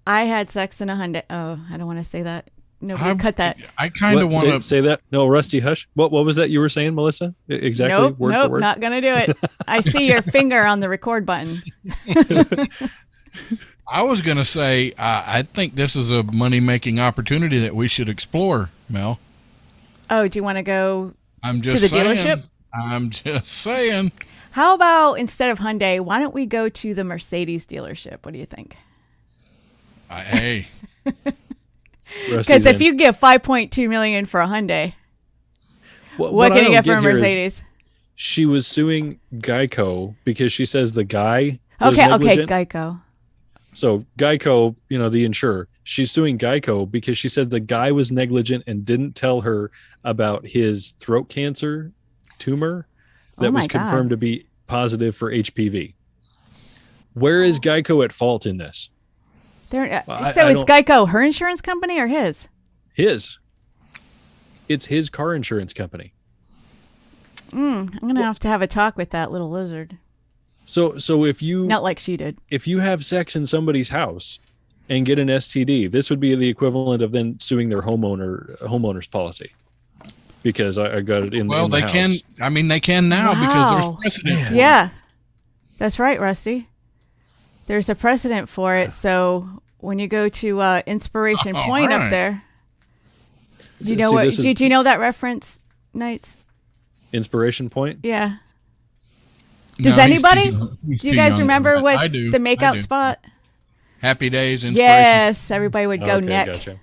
I had sex in a Hyundai. Oh, I don't want to say that. nobody cut that. I kind of want to say that. No, Rusty, hush. What was that you were saying, Melissa? Exactly. Nope, word for word? not gonna do it. I see your finger on the record button. I was going to say, I think this is a money-making opportunity that we should explore, Mel. Oh, do you want to go I'm to just the dealership? I'm just saying. How about instead of Hyundai, why don't we go to the Mercedes dealership? What do you think? Hey, Because if you give $5.2 million for a Hyundai, what I can you don't get for a here is Mercedes? She was suing Geico because she says the guy was Okay, negligent. Geico. So Geico, the insurer, she's suing Geico because she says the guy was negligent and didn't tell her about his throat cancer tumor that was confirmed to be positive for HPV. Where is Geico at fault in this? So is Geico her insurance company or his? His. It's his car insurance company. I'm going to have a talk with that little lizard. So if you Not like she did. If you have sex in somebody's house and get an STD, this would be the equivalent of then suing their homeowner's policy. Because I got it in the house. Well, they can. I mean, they can now because there's precedent. For it. That's right, Rusty. There's a precedent for it. So when you go to Inspiration Point up there, do you know do you know that reference, Knights? Inspiration Point? Yeah. Does anybody? Do you guys remember what the makeout spot? Happy Days. Inspiration. Yes, everybody would go neck. Gotcha.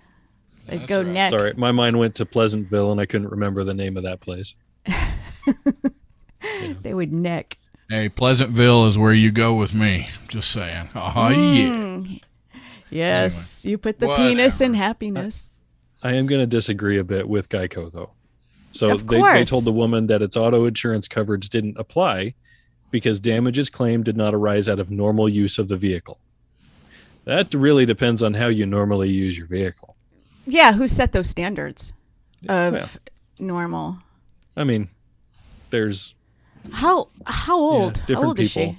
They'd go neck. Sorry, my mind went to Pleasantville and I couldn't remember the name of that place. They would neck. Hey, Pleasantville is where you go with me. Just saying. Oh, yeah. Yes, anyway, you put the penis in happiness. I am going to disagree a bit with Geico, though. So they told the woman that its auto insurance coverage didn't apply because damages claimed did not arise out of normal use of the vehicle. That really depends on how you normally use your vehicle. Yeah, who set those standards of normal? I mean, there's... How old? Different how old people. Is she?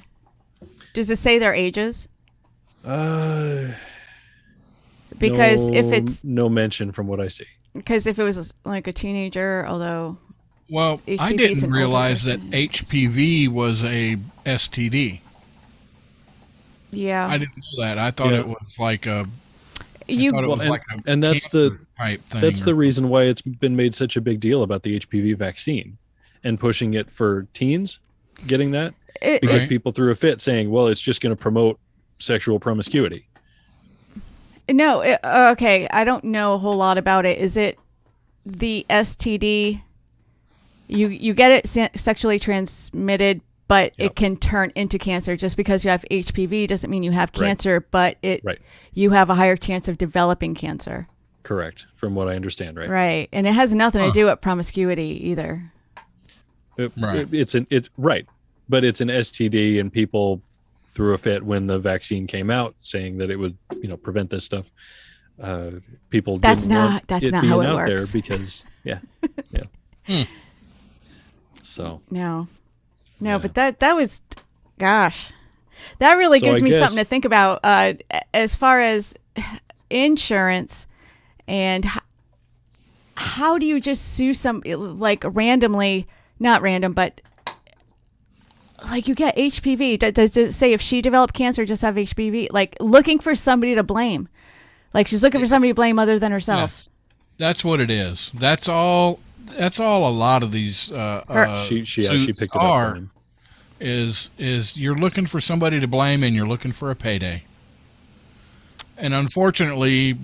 Does it say their ages? Because if it's... No mention from what I see. Because if it was like a teenager, although... Well, HPV I didn't realize that HPV was a STD. Yeah. I didn't know that. I thought it was like a... And that's the type thing. That's the reason why it's been made such a big deal about the HPV vaccine and pushing it for teens getting that because people threw a fit saying, well, it's just going to promote sexual promiscuity. No, okay. I don't know a whole lot about it. Is it the STD? You get it sexually transmitted, but it can turn into cancer. Just because you have HPV doesn't mean you have cancer, but you have a higher chance of developing cancer. Correct, from what I understand, right? Right, and it has nothing to do with promiscuity either. It's right, but it's an STD, and people threw a fit when the vaccine came out, saying that it would, prevent this stuff. People that's didn't not want that's it not being how it out works. there because So no, but that was, gosh, that really gives me something to think about as far as insurance and how do you just sue like randomly, not random, but like you get HPV. Does it say if she developed cancer, just have HPV? Like looking for somebody to blame. Like she's looking for somebody to blame other than herself. That's what it is. That's all a lot of these she picked it up. Is you're looking for somebody to blame and you're looking for a payday. And unfortunately,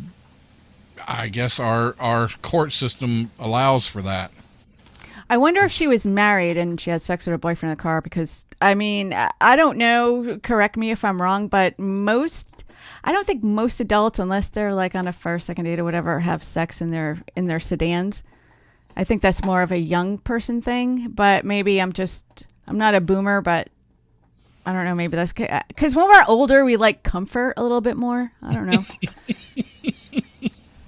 I guess our court system allows for that. I wonder if she was married and she had sex with her boyfriend in the car because, I mean, I don't know, correct me if I'm wrong, but I don't think most adults, unless they're like on a first, second date or whatever, have sex in their sedans. I think that's more of a young person thing, but maybe I'm not a boomer, but I don't know, maybe that's because when we're older, we like comfort a little bit more. I don't know.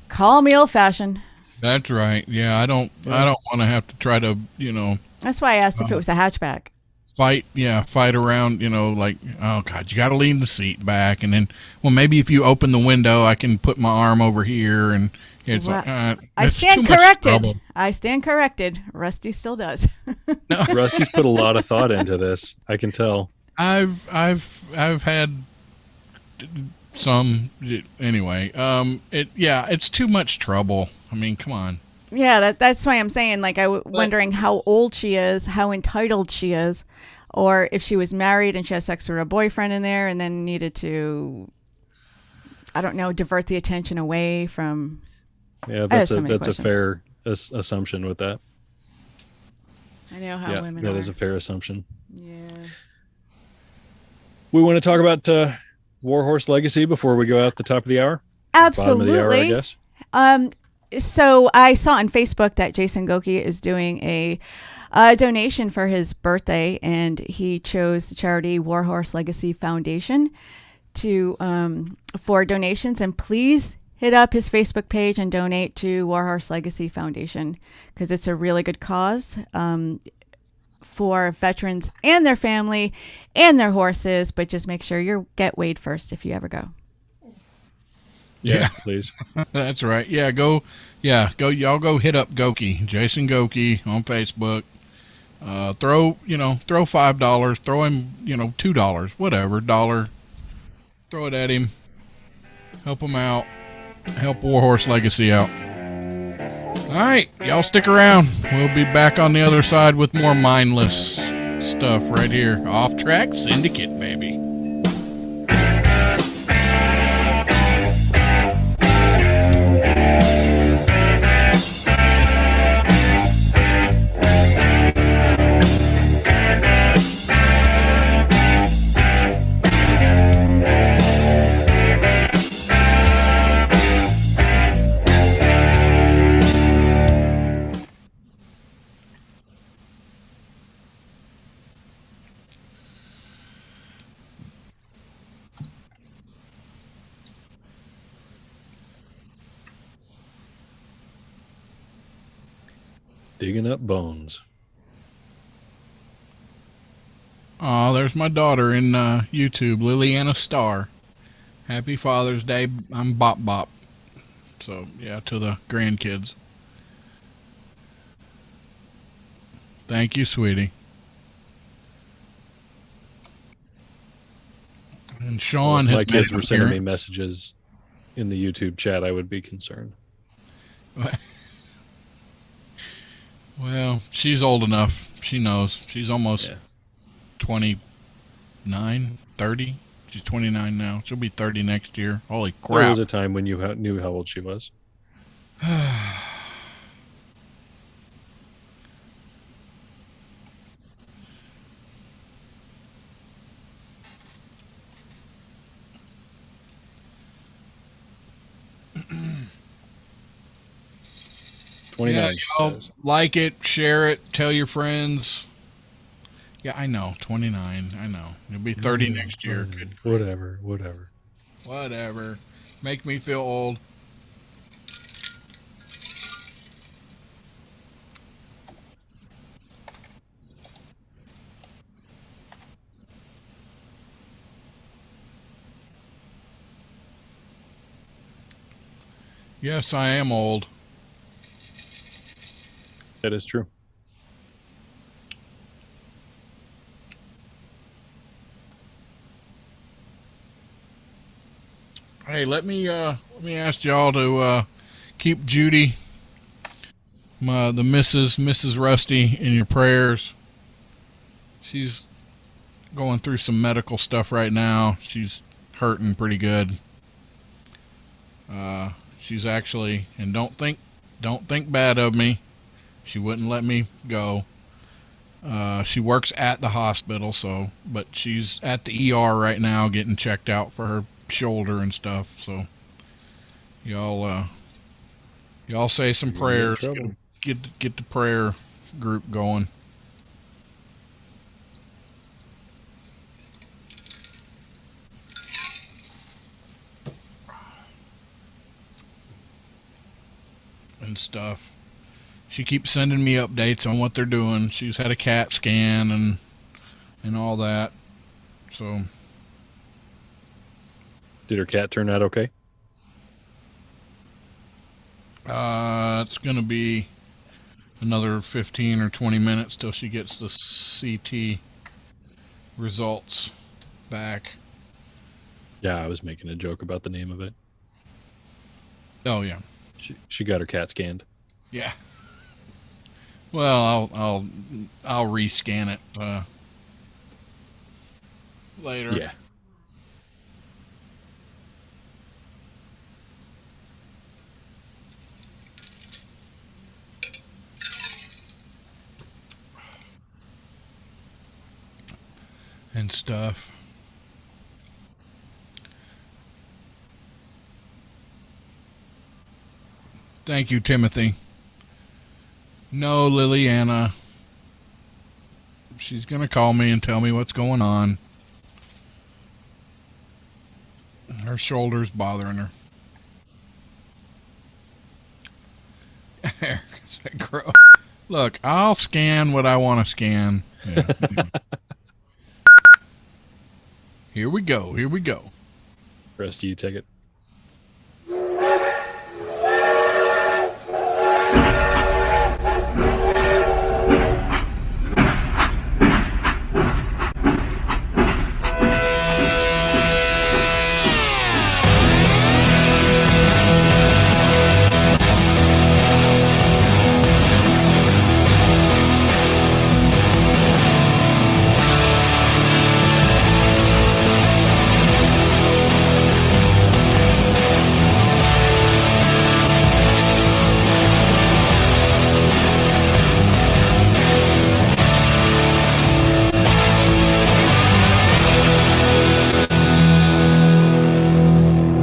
Call me old fashioned. That's right. Yeah, I don't want to have to try to, That's why I asked if it was a hatchback. fight around, like, oh God, you got to lean the seat back, and then, well, maybe if you open the window, I can put my arm over here, and it's like, I it's too stand much corrected. trouble. I stand corrected. Rusty still does. No, Rusty's put a lot of thought into this. I can tell. I've had some anyway. It's too much trouble. I mean, come on. Yeah, that's why I'm saying, like, wondering how old she is, how entitled she is, or if she was married and she has sex with a boyfriend in there and then needed to, I don't know, divert the attention away from. Yeah, I have that's so many a questions. fair assumption with that. I know how Yeah, women that are. is a fair assumption. Yeah. We want to talk about Warhorse Legacy before we go out the top of the hour? Bottom of the hour, I Absolutely. guess. So I saw on Facebook that Jason Goki is doing a donation for his birthday, and he chose the charity Warhorse Legacy Foundation to for donations. And please hit up his Facebook page and donate to Warhorse Legacy Foundation, because it's a really good cause for veterans and their family and their horses. But just make sure you get weighed first if you ever go. Yeah, please. That's right. Yeah, go. Y'all go hit up Goki, Jason Goki on Facebook. Throw $5. Throw him, $2, whatever, dollar. Throw it at him. Help him out. Help Warhorse Legacy out. All right, y'all stick around. We'll be back on the other side with more mindless stuff right here. Off Track Syndicate, baby. Digging up bones. Oh, there's my daughter in YouTube, Liliana Starr. Happy Father's Day. I'm Bop Bop. So, yeah, to the grandkids. Thank you, sweetie. And Sean If has my kids made were an sending me appearance. messages in the YouTube chat, I would be concerned. Well, she's old enough. She knows. She's almost Yeah. 29, 30. She's 29 now. She'll be 30 next year. Holy There crap. was a time when you knew how old she was. 29, Yeah, she y'all says. like it, share it, tell your friends. Yeah, I know. 29. I know. You'll be 30 next year. Good. Whatever. Whatever. Make me feel old. Yes, I am old. That is true. Hey, let me ask y'all to keep Judy, the Mrs. Rusty, in your prayers. She's going through some medical stuff right now. She's hurting pretty good. She's actually, and don't think bad of me. She wouldn't let me go. She works at the hospital, but she's at the ER right now getting checked out for her shoulder and stuff. So y'all say some prayers. trouble. Get the prayer group going. And stuff. She keeps sending me updates on what they're doing. She's had a CAT scan and and all that. So Did her cat turn out okay? it's going to be another 15 or 20 minutes till she gets the CT results back. Yeah, I was making a joke about the name of it. Oh yeah, She got her cat scanned. yeah. Well, I'll rescan it later. Yeah. And stuff. Thank you, Timothy. No, Liliana. She's going to call me and tell me what's going on. Her shoulder's bothering her. Eric said, "Grow." Look, I'll scan what I want to scan. Yeah. Here we go. Here we go. Rest of you take it.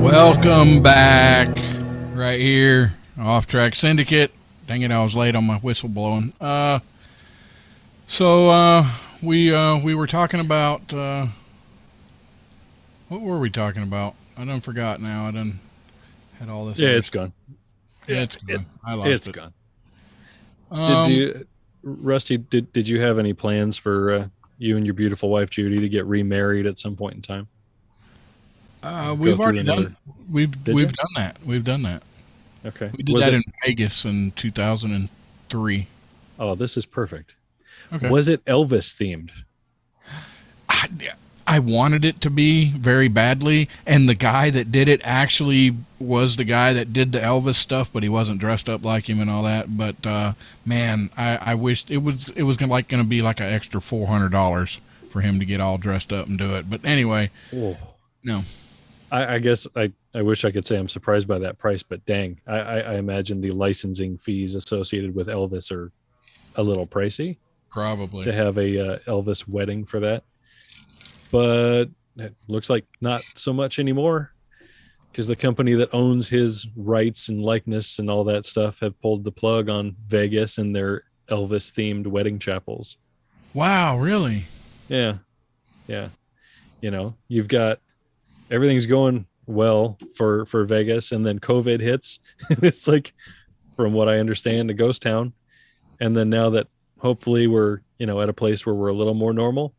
Welcome back, right here, Off Track Syndicate. Dang it, I was late on my whistle blowing. So we were talking about what were we talking about? I done forgot now. I done had all this. Yeah, it's gone. Yeah, it's gone. I lost It's it. gone. Rusty, did you have any plans for you and your beautiful wife Judy to get remarried at some point in time? We've already another- done. We've you? done that. We've done that. Okay. We did that in Vegas in 2003. Oh, this is perfect. Okay. Was it Elvis themed? I wanted it to be very badly, and the guy that did it actually was the guy that did the Elvis stuff, but he wasn't dressed up like him and all that. But man, I wished it was going to be like an extra $400 for him to get all dressed up and do it. But anyway, no. I guess I wish I could say I'm surprised by that price, but dang, I imagine the licensing fees associated with Elvis are a little pricey Probably. to have a Elvis wedding for that. But it looks like not so much anymore because the company that owns his rights and likeness and all that stuff have pulled the plug on Vegas and their Elvis themed wedding chapels. Wow, really? Yeah. Yeah. You know, you've got everything's going well for Vegas, and then COVID hits. It's like, from what I understand, a ghost town. And then now that hopefully we're, at a place where we're a little more normal,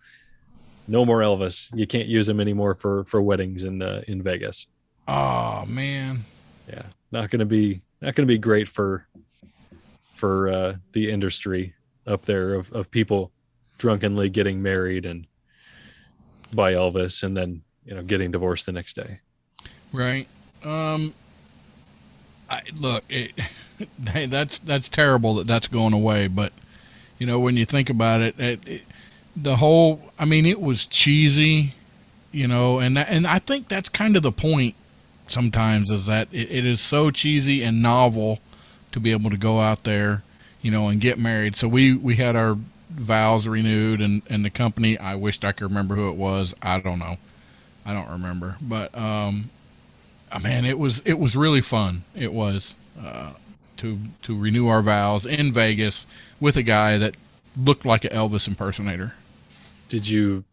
no more Elvis. You can't use him anymore for weddings in Vegas. Oh man. Yeah. Not going to be great for the industry up there of people drunkenly getting married and by Elvis and then getting divorced the next day. Right. Hey, that's terrible that's going away. But when you think about it, the whole, it was cheesy, and I think that's kind of the point. Sometimes is that it is so cheesy and novel to be able to go out there, and get married. So we had our vows renewed, and the company. I wished I could remember who it was. I don't know. I don't remember, but man, it was really fun. It was to renew our vows in Vegas with a guy that looked like an Elvis impersonator. Did you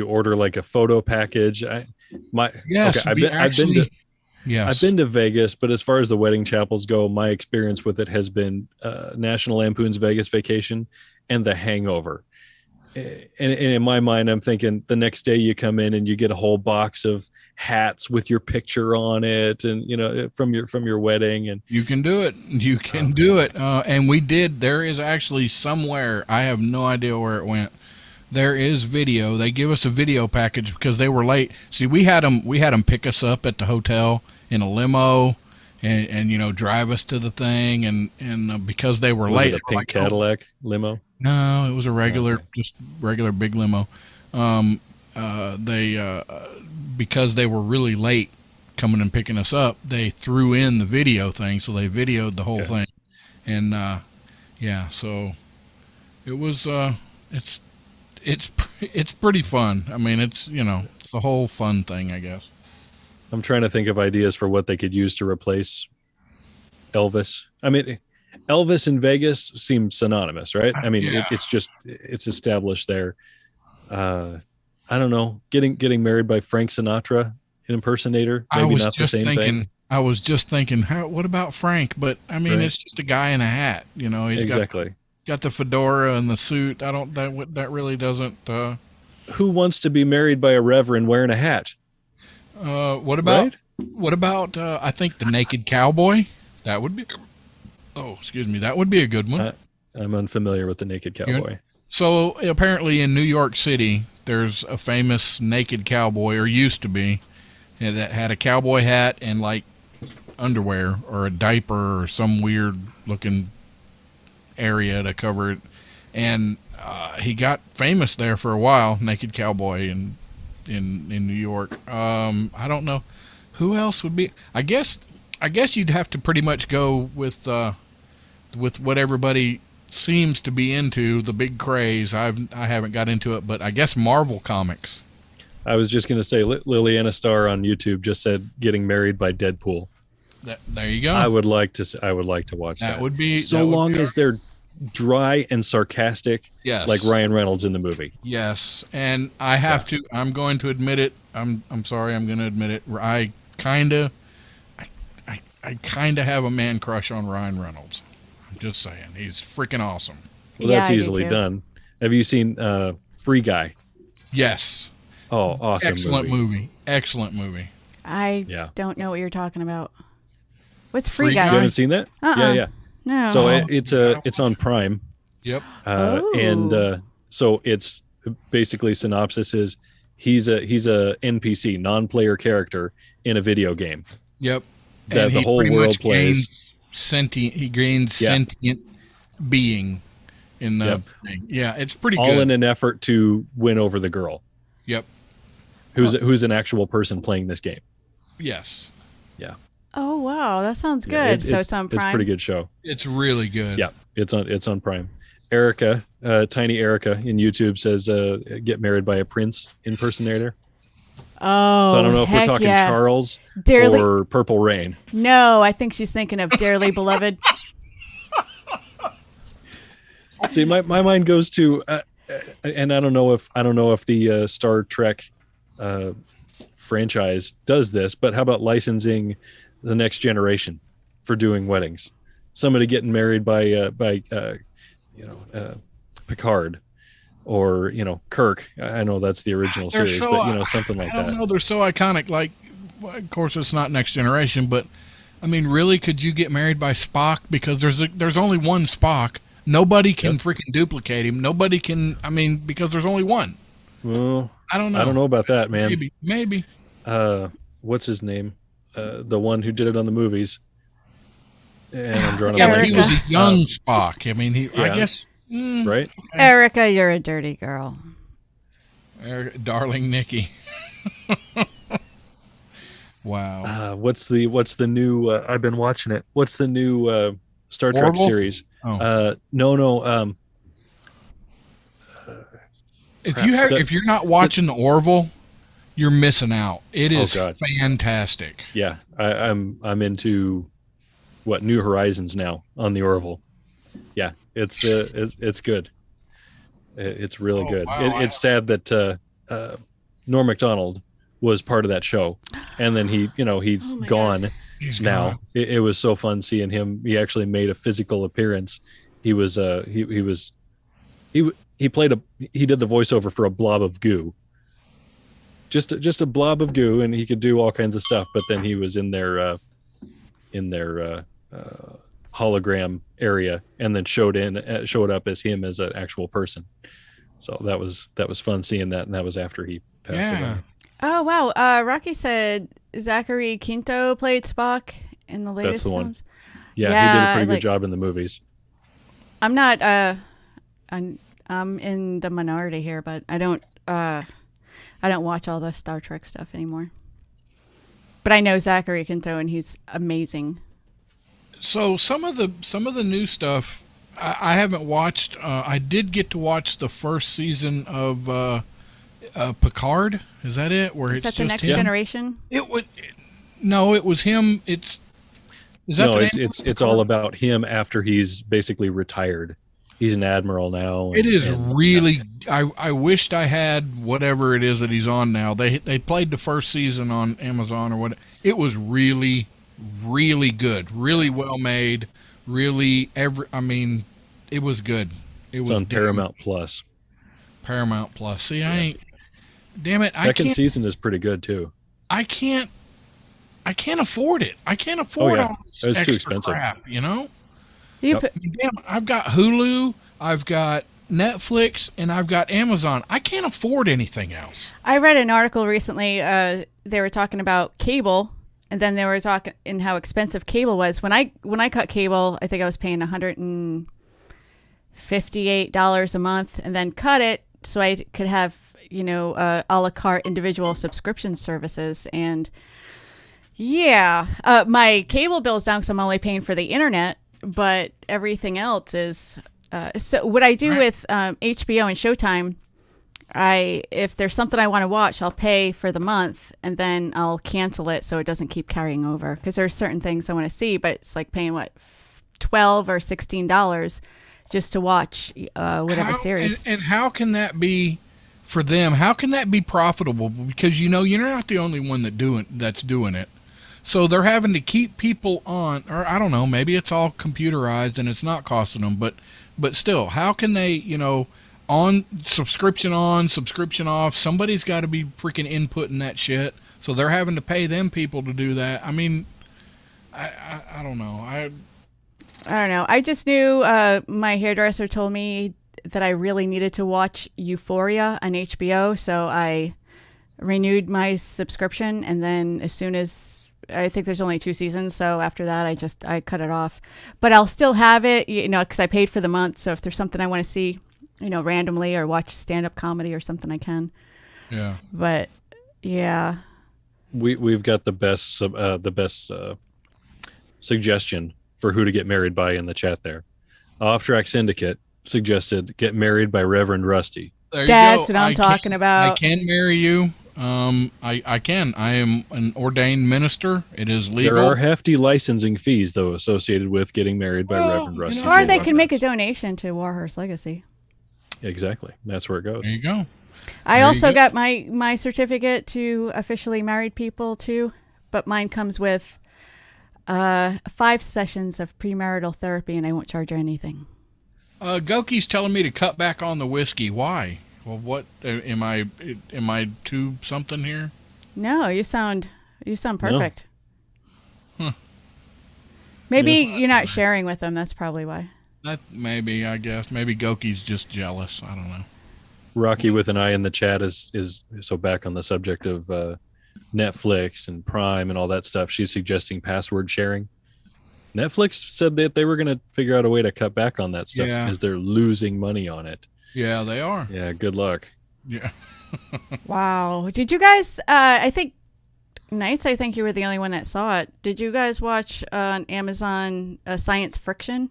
order like a photo package? Yes, okay, yes. I've been to Vegas, but as far as the wedding chapels go, my experience with it has been National Lampoon's Vegas Vacation and The Hangover. and in my mind, I'm thinking the next day you come in and you get a whole box of hats with your picture on it, and from your wedding, and You can do it. You can do it. And we did. There is actually somewhere, I have no idea where it went. There is video. They give us a video package because they were late. See, we had them pick us up at the hotel in a limo, and drive us to the thing, and because they were was late, it a pink Cadillac limo? No, it was a regular, Okay. just regular big limo. They because they were really late coming and picking us up, they threw in the video thing, so they videoed the whole Okay. thing, and yeah, so it was it's pretty fun. I mean, it's the whole fun thing, I guess. I'm trying to think of ideas for what they could use to replace Elvis. I mean, Elvis in Vegas seems synonymous, right? I mean, Yeah. it's established there. I don't know, getting married by Frank Sinatra, an impersonator, maybe not the same thing. I was just thinking, what about Frank? But I mean, Right. it's just a guy in a hat. He's Exactly. got the fedora and the suit. I don't that really doesn't. Who wants to be married by a reverend wearing a hat? What about Right? I think the naked cowboy? That would be. Oh, excuse me. That would be a good one. I'm unfamiliar with the naked cowboy. So apparently in New York City, there's a famous naked cowboy, or used to be, that had a cowboy hat and like underwear or a diaper or some weird looking area to cover it. And he got famous there for a while, naked cowboy in New York. I don't know who else would be. I guess you'd have to pretty much go with what everybody seems to be into, the big craze. I haven't got into it, but I guess Marvel Comics. I was just going to say, Liliana Starr on YouTube just said getting married by Deadpool. There you go. I would like to watch that. That would be so that would long be- as they're dry and sarcastic, Yes. like Ryan Reynolds in the movie. Yes, and I have to. I'm going to admit it. I'm sorry. I'm going to admit it. I kind of have a man crush on Ryan Reynolds. I'm just saying, he's freaking awesome. Well, Yeah, that's I do easily too. done. Have you seen Free Guy? Yes, Oh, awesome excellent movie. movie. Excellent movie. I Yeah. don't know what you're talking about. What's Free Free Guy? You Guy? haven't seen that? Uh-uh. Yeah. No. So Oh, it's on Prime. Yep. Oh. So it's basically synopsis is he's a NPC, non-player character in a video game. Yep. That And the he whole pretty world much plays. He gains Yeah. sentient being in the Yep. thing. Yeah, it's pretty All good. in an effort to win over the girl, Yep. who's an actual person playing this game. Yes. Oh wow, that sounds good. Yeah, So it's on Prime. It's a pretty good show. It's really good. Yeah, it's on Prime. Erica, Tiny Erica in YouTube says, "Get married by a Prince impersonator." Oh, So I don't know if we're heck talking yeah. Charles Dearly. or Purple Rain. No, I think she's thinking of Dearly Beloved. See, my mind goes to, and I don't know if the Star Trek franchise does this, but how about licensing the Next Generation for doing weddings? Somebody getting married by Picard, or Kirk. I know that's the original They're series, so- but something like I don't that. know. They're so iconic. Like, well, of course, it's not Next Generation, but I mean, really, could you get married by Spock? Because there's only one Spock. Nobody can freaking duplicate him. Nobody can. I mean, because there's only one. Well, I don't know. I don't know about that, man. Maybe. What's his name? The one who did it on the movies. And I'm drawing a Yeah, but blank. he was a young Spock. I mean, I Yeah. guess. Right? Erica, you're a dirty girl. Darling Nikki. Wow. What's the new? I've been watching it. What's the new Star Trek Orville? series? Oh. No. If you're not watching the Orville, you're missing out. It is God. fantastic. Yeah, I'm into New Horizons now on the Orville. Yeah, it's good. It's really good. Wow. It's sad that Norm Macdonald was part of that show, and then he's my gone He's now. gone. It was so fun seeing he actually made a physical appearance. He he did the voiceover for a blob of goo. Just a blob of goo, and he could do all kinds of stuff. But then he was in their hologram area, and then showed up as him as an actual person. So that was fun seeing that, and that was after he passed away. Oh wow! Rocky said Zachary Quinto played Spock in the latest That's the one. films. Yeah, he did a pretty good job in the movies. I'm not. I'm in the minority here, but I don't watch all the Star Trek stuff anymore. But I know Zachary Quinto, and he's amazing. So some of the new stuff I haven't watched. I did get to watch the first season of Picard. Is that it? Where Is it's that the just Next Generation? It would. No, it was him. It's. Is that No, the name? it's all about him after he's basically retired. He's an admiral now. It is really. I wished I had whatever it is that he's on now. They played the first season on Amazon or what. It was really, really good. Really well made. Really I mean, it was good. It was on Paramount Plus. Paramount Plus. See, I ain't. Damn it! Second season is pretty good too. I can't afford it. I can't afford all this it's extra too expensive. crap. You know. Yep. Damn, I've got Hulu, I've got Netflix, and I've got Amazon. I can't afford anything else. I read an article recently. They were talking about cable, and then they were talking in how expensive cable was. When I cut cable, I think I was paying $158 a month, and then cut it so I could have a la carte individual subscription services. And my cable bill's down because I'm only paying for the internet, but everything else is. So what I do with HBO and Showtime, if there's something I want to watch, I'll pay for the month and then I'll cancel it so it doesn't keep carrying over. Because there's certain things I want to see, but it's like paying $12 or $16 just to watch whatever series. And how can that be for them? How can that be profitable? Because you're not the only one that's doing it. So they're having to keep people on, or I don't know, maybe it's all computerized and it's not costing them, but still, how can they, on, subscription off, somebody's got to be freaking inputting that shit. So they're having to pay them people to do that. I mean, I don't know. I don't know. I just knew my hairdresser told me that I really needed to watch Euphoria on HBO, so I renewed my subscription, and then as soon as I think there's only 2 seasons, so after that I cut it off. But I'll still have it, because I paid for the month. So if there's something I want to see, randomly, or watch stand-up comedy or something, I can. Yeah. But yeah, we've got the best suggestion for who to get married by in the chat there. Track Syndicate suggested get married by Reverend Rusty. That's what I'm talking about. I can marry you. I can. I am an ordained minister. It is legal. There are hefty licensing fees, though, associated with getting married by Reverend Rusty. Or they can make a donation to Warhorse Legacy. Exactly. That's where it goes. There you go. I also got my certificate to officially married people, too. But mine comes with 5 sessions of premarital therapy, and I won't charge her anything. Goki's telling me to cut back on the whiskey. Why? Well, what am I too something here? No, you sound perfect. No. Huh. Maybe you're not sharing with them. That's probably why. That maybe, I guess. Maybe Goki's just jealous. I don't know. Rocky with an eye in the chat is so back on the subject of Netflix and Prime and all that stuff. She's suggesting password sharing. Netflix said that they were going to figure out a way to cut back on that stuff because they're losing money on it. Yeah, they are. Yeah, good luck. Yeah. Wow. Did you guys, I think you were the only one that saw it. Did you guys watch on Amazon Science Friction?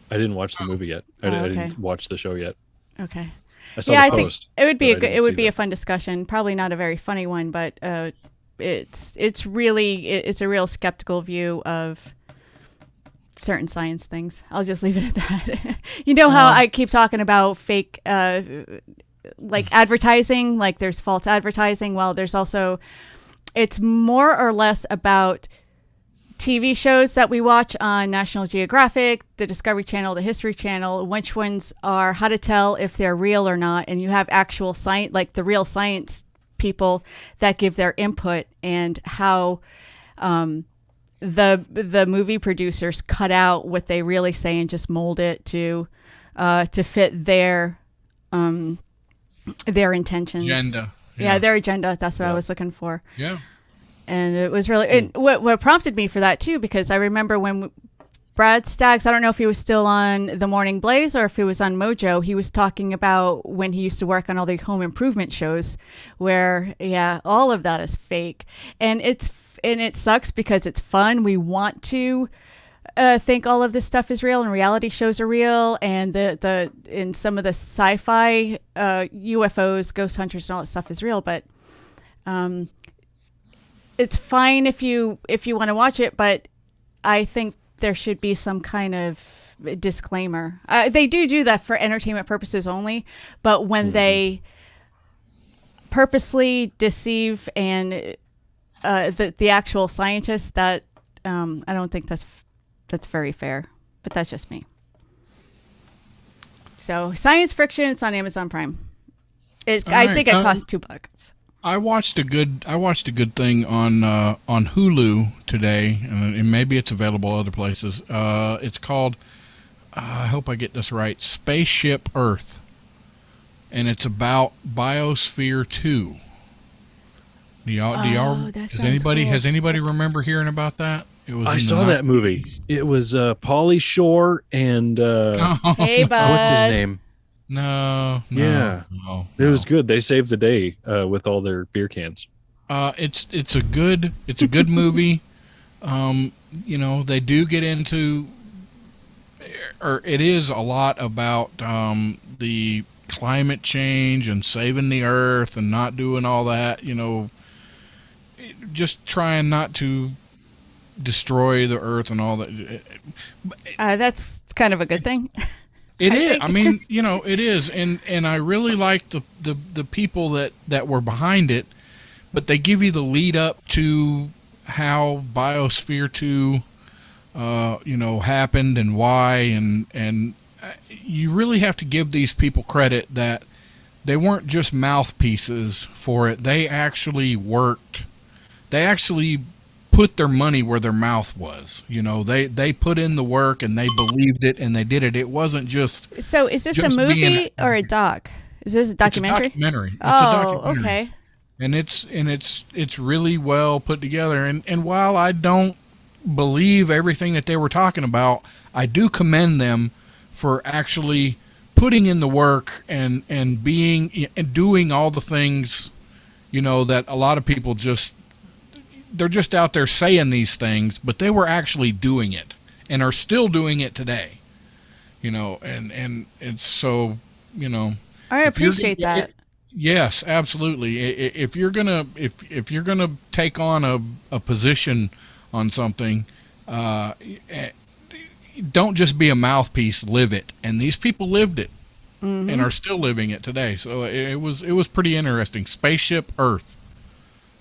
I didn't watch the movie yet. I didn't watch the show yet. Okay. I saw the post. I think it would be a fun discussion. Probably not a very funny one, but it's a real skeptical view of certain science things. I'll just leave it at that. How I keep talking about fake like advertising, like there's false advertising. Well, there's also, it's more or less about TV shows that we watch on National Geographic, the Discovery Channel, the History Channel, which ones are how to tell if they're real or not. And you have actual science, like the real science people that give their input, and how the movie producers cut out what they really say and just mold it to fit their intentions. Agenda. Yeah, their agenda. That's what I was looking for. Yeah. And it was really, and what prompted me for that too, because I remember when Brad Staggs, I don't know if he was still on The Morning Blaze or if he was on Mojo, he was talking about when he used to work on all the home improvement shows where, all of that is fake. And it sucks because it's fun. We want to think all of this stuff is real, and reality shows are real, and in some of the sci-fi UFOs, ghost hunters, and all that stuff is real. But it's fine if you want to watch it, but I think there should be some kind of disclaimer. They do that for entertainment purposes only, but when they purposely deceive and the actual scientists, that I don't think that's very fair. But that's just me. So science fiction, it's on Amazon Prime. I think it costs $2. I watched a good thing on Hulu today, and maybe it's available other places. It's called, I hope I get this right, Spaceship Earth, and it's about Biosphere 2. Has anybody remember hearing about that? It was. I saw that movie. It was Pauly Shore and hey, bud. What's his name? No. It was good. They saved the day with all their beer cans. It's a good movie. They do get into, or it is a lot about the climate change and saving the earth and not doing all that. Just trying not to destroy the earth and all that. That's kind of a good thing. It is. I mean, it is, and I really like the people that were behind it, but they give you the lead up to how Biosphere 2, happened and why, and you really have to give these people credit that they weren't just mouthpieces for it. They actually worked. They actually put their money where their mouth was. They put in the work and they believed it and they did it. It wasn't just. So is this a movie or a doc? Is this a documentary? It's a documentary. It's a documentary. Okay. And it's really well put together. And while I don't believe everything that they were talking about, I do commend them for actually putting in the work and being and doing all the things, that a lot of people they're just out there saying these things, but they were actually doing it and are still doing it today. And it's so, I appreciate that. Yes, absolutely. If you're gonna take on a position on something, don't just be a mouthpiece. Live it. And these people lived it, and are still living it today. So it was pretty interesting. Spaceship Earth.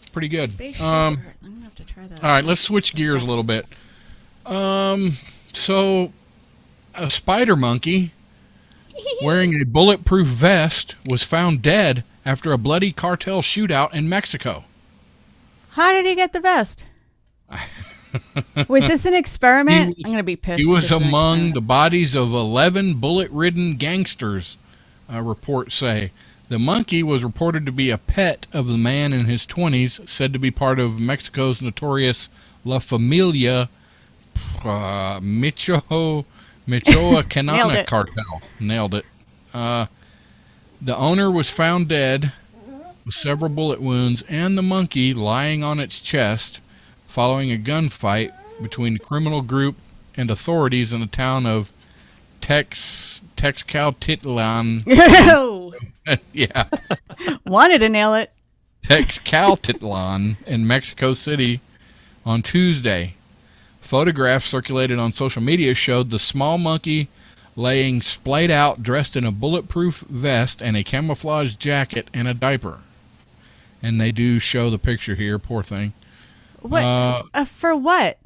It's pretty good. Spaceship Earth. I'm gonna have to try that. All right, let's switch gears a little bit. So a spider monkey wearing a bulletproof vest was found dead after a bloody cartel shootout in Mexico. How did he get the vest? Was this an experiment? I'm going to be pissed. He was among the bodies of 11 bullet-ridden gangsters, reports say. The monkey was reported to be a pet of the man in his 20s, said to be part of Mexico's notorious La Familia Michoacana cartel. Nailed it. The owner was found dead with several bullet wounds and the monkey lying on its chest following a gunfight between the criminal group and authorities in the town of Texcaltitlan. Yeah. Wanted to nail it. Texcaltitlan in Mexico City on Tuesday. Photographs circulated on social media showed the small monkey laying splayed out, dressed in a bulletproof vest and a camouflage jacket and a diaper. And they do show the picture here. Poor thing. What? For what?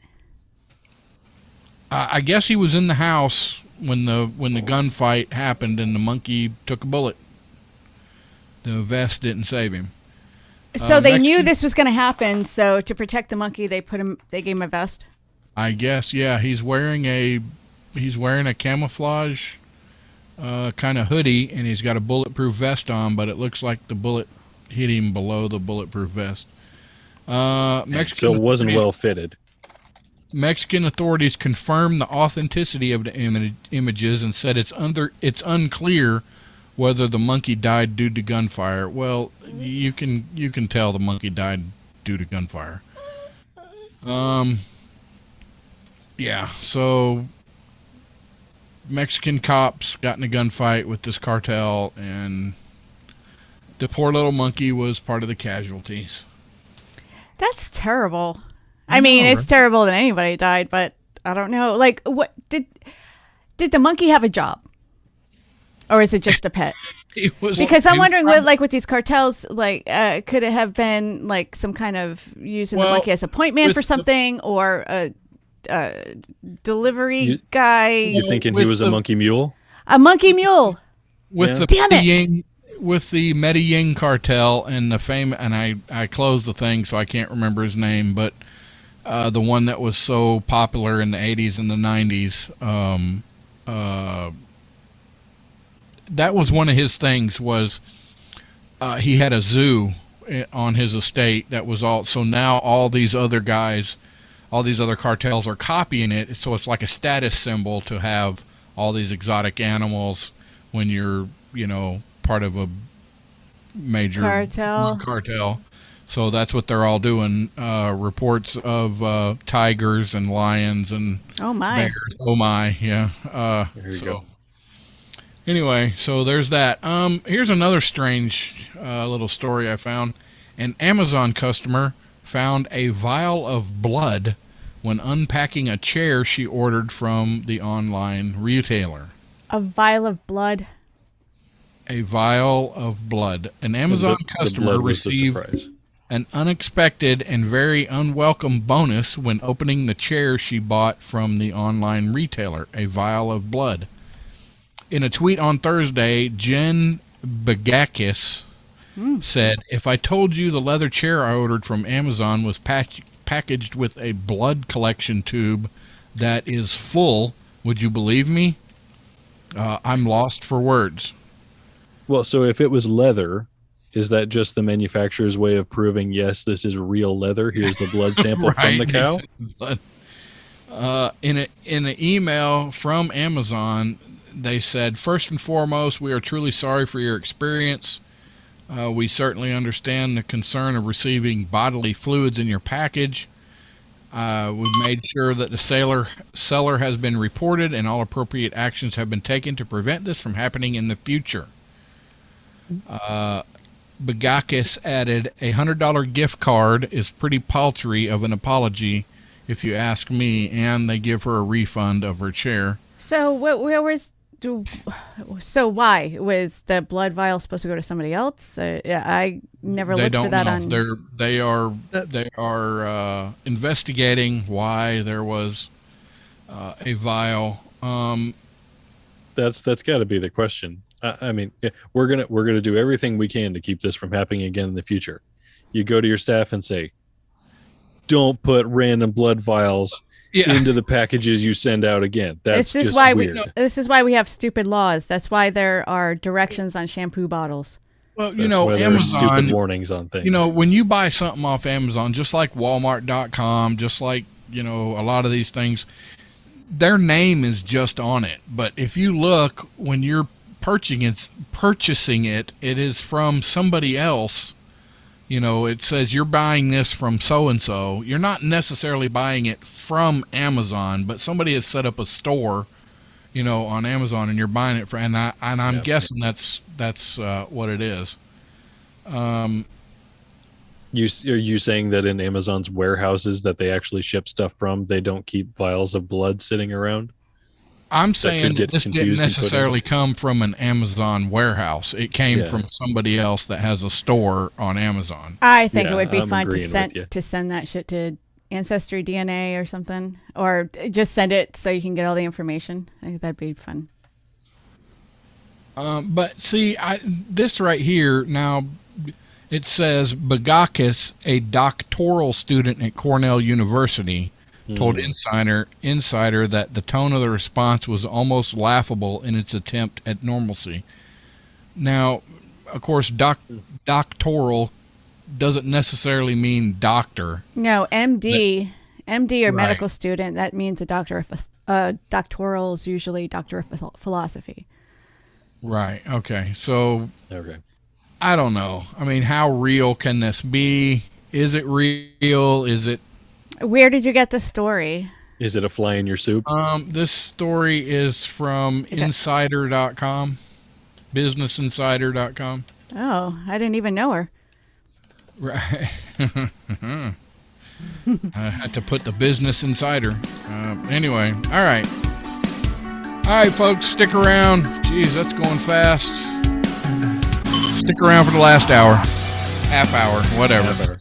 I guess he was in the house when the gunfight happened and the monkey took a bullet. The vest didn't save him. So they knew this was going to happen. So to protect the monkey, they gave him a vest. I guess, yeah. He's wearing a camouflage kind of hoodie, and he's got a bulletproof vest on, but it looks like the bullet hit him below the bulletproof vest. So it wasn't well fitted. Mexican authorities confirmed the authenticity of the images and said it's unclear whether the monkey died due to gunfire. Well, you can tell the monkey died due to gunfire. Yeah, so Mexican cops got in a gunfight with this cartel, and the poor little monkey was part of the casualties. That's terrible. I mean, it's terrible that anybody died, but I don't know. Like, what did the monkey have a job, or is it just a pet? Because I'm wondering, with these cartels, could it have been like some kind of using the monkey as a point man for something, or a delivery guy? You thinking he was a monkey mule? A monkey mule. With the Medellin cartel and the fame, and I closed the thing, so I can't remember his name, but the one that was so popular in the 80s and the 90s, that was one of his things. Was he had a zoo on his estate that was all. So now all these other guys, all these other cartels are copying it. So it's like a status symbol to have all these exotic animals when you're, part of a major cartel. So that's what they're all doing. Reports of tigers and lions and bears. Oh my, yeah. There you go. Anyway, so there's that. Here's another strange little story I found. An Amazon customer found a vial of blood when unpacking a chair she ordered from the online retailer. A vial of blood? A vial of blood. An Amazon customer received an unexpected and very unwelcome bonus when opening the chair she bought from the online retailer. A vial of blood. In a tweet on Thursday, Jen Bagakis said, "If I told you the leather chair I ordered from Amazon was packaged with a blood collection tube that is full, would you believe me? I'm lost for words." Well, so if it was leather, is that just the manufacturer's way of proving, yes, this is real leather? Here's the blood sample from the cow? In an email from Amazon, they said, "First and foremost, we are truly sorry for your experience. We certainly understand the concern of receiving bodily fluids in your package. We've made sure that the seller has been reported and all appropriate actions have been taken to prevent this from happening in the future." Bagakis added, "A $100 gift card is pretty paltry of an apology, if you ask me," and they give her a refund of her chair. So So why was the blood vial supposed to go to somebody else? I never looked for that on. They are investigating why there was a vial. That's got to be the question. I mean, we're gonna do everything we can to keep this from happening again in the future. You go to your staff and say, "Don't put random blood vials into the packages you send out again." This is why we have stupid laws. That's why there are directions on shampoo bottles. Well, Amazon, stupid warnings on things. When you buy something off Amazon, just like Walmart.com, just like, a lot of these things, their name is just on it. But if you look, when you're purchasing it, it is from somebody else. It says you're buying this from so-and-so. You're not necessarily buying it from Amazon, but somebody has set up a store, on Amazon, and you're buying it from, and I'm guessing that's what it is. Are you saying that in Amazon's warehouses that they actually ship stuff from, they don't keep vials of blood sitting around? I'm saying that this didn't necessarily come from an Amazon warehouse. It came from somebody else that has a store on Amazon. I think it would be fun to send that shit to Ancestry DNA or something, or just send it so you can get all the information. I think that'd be fun. But see, this right here now, it says Bagakis, a doctoral student at Cornell University, told Insider that the tone of the response was almost laughable in its attempt at normalcy. Now, of course, doctoral doesn't necessarily mean doctor. No, MD or Right. medical student. That means a doctor of doctoral is usually doctor of philosophy. Right. Okay. So Okay. I don't know. I mean, how real can this be? Is it real? Is it? Where did you get the story? Is it a fly in your soup? This story is from insider.com, businessinsider.com. Oh, I didn't even know her. Right. I had to put the Business Insider. Anyway, all right. All right, folks, stick around. Jeez, that's going fast. Stick around for the last hour. Half hour, whatever.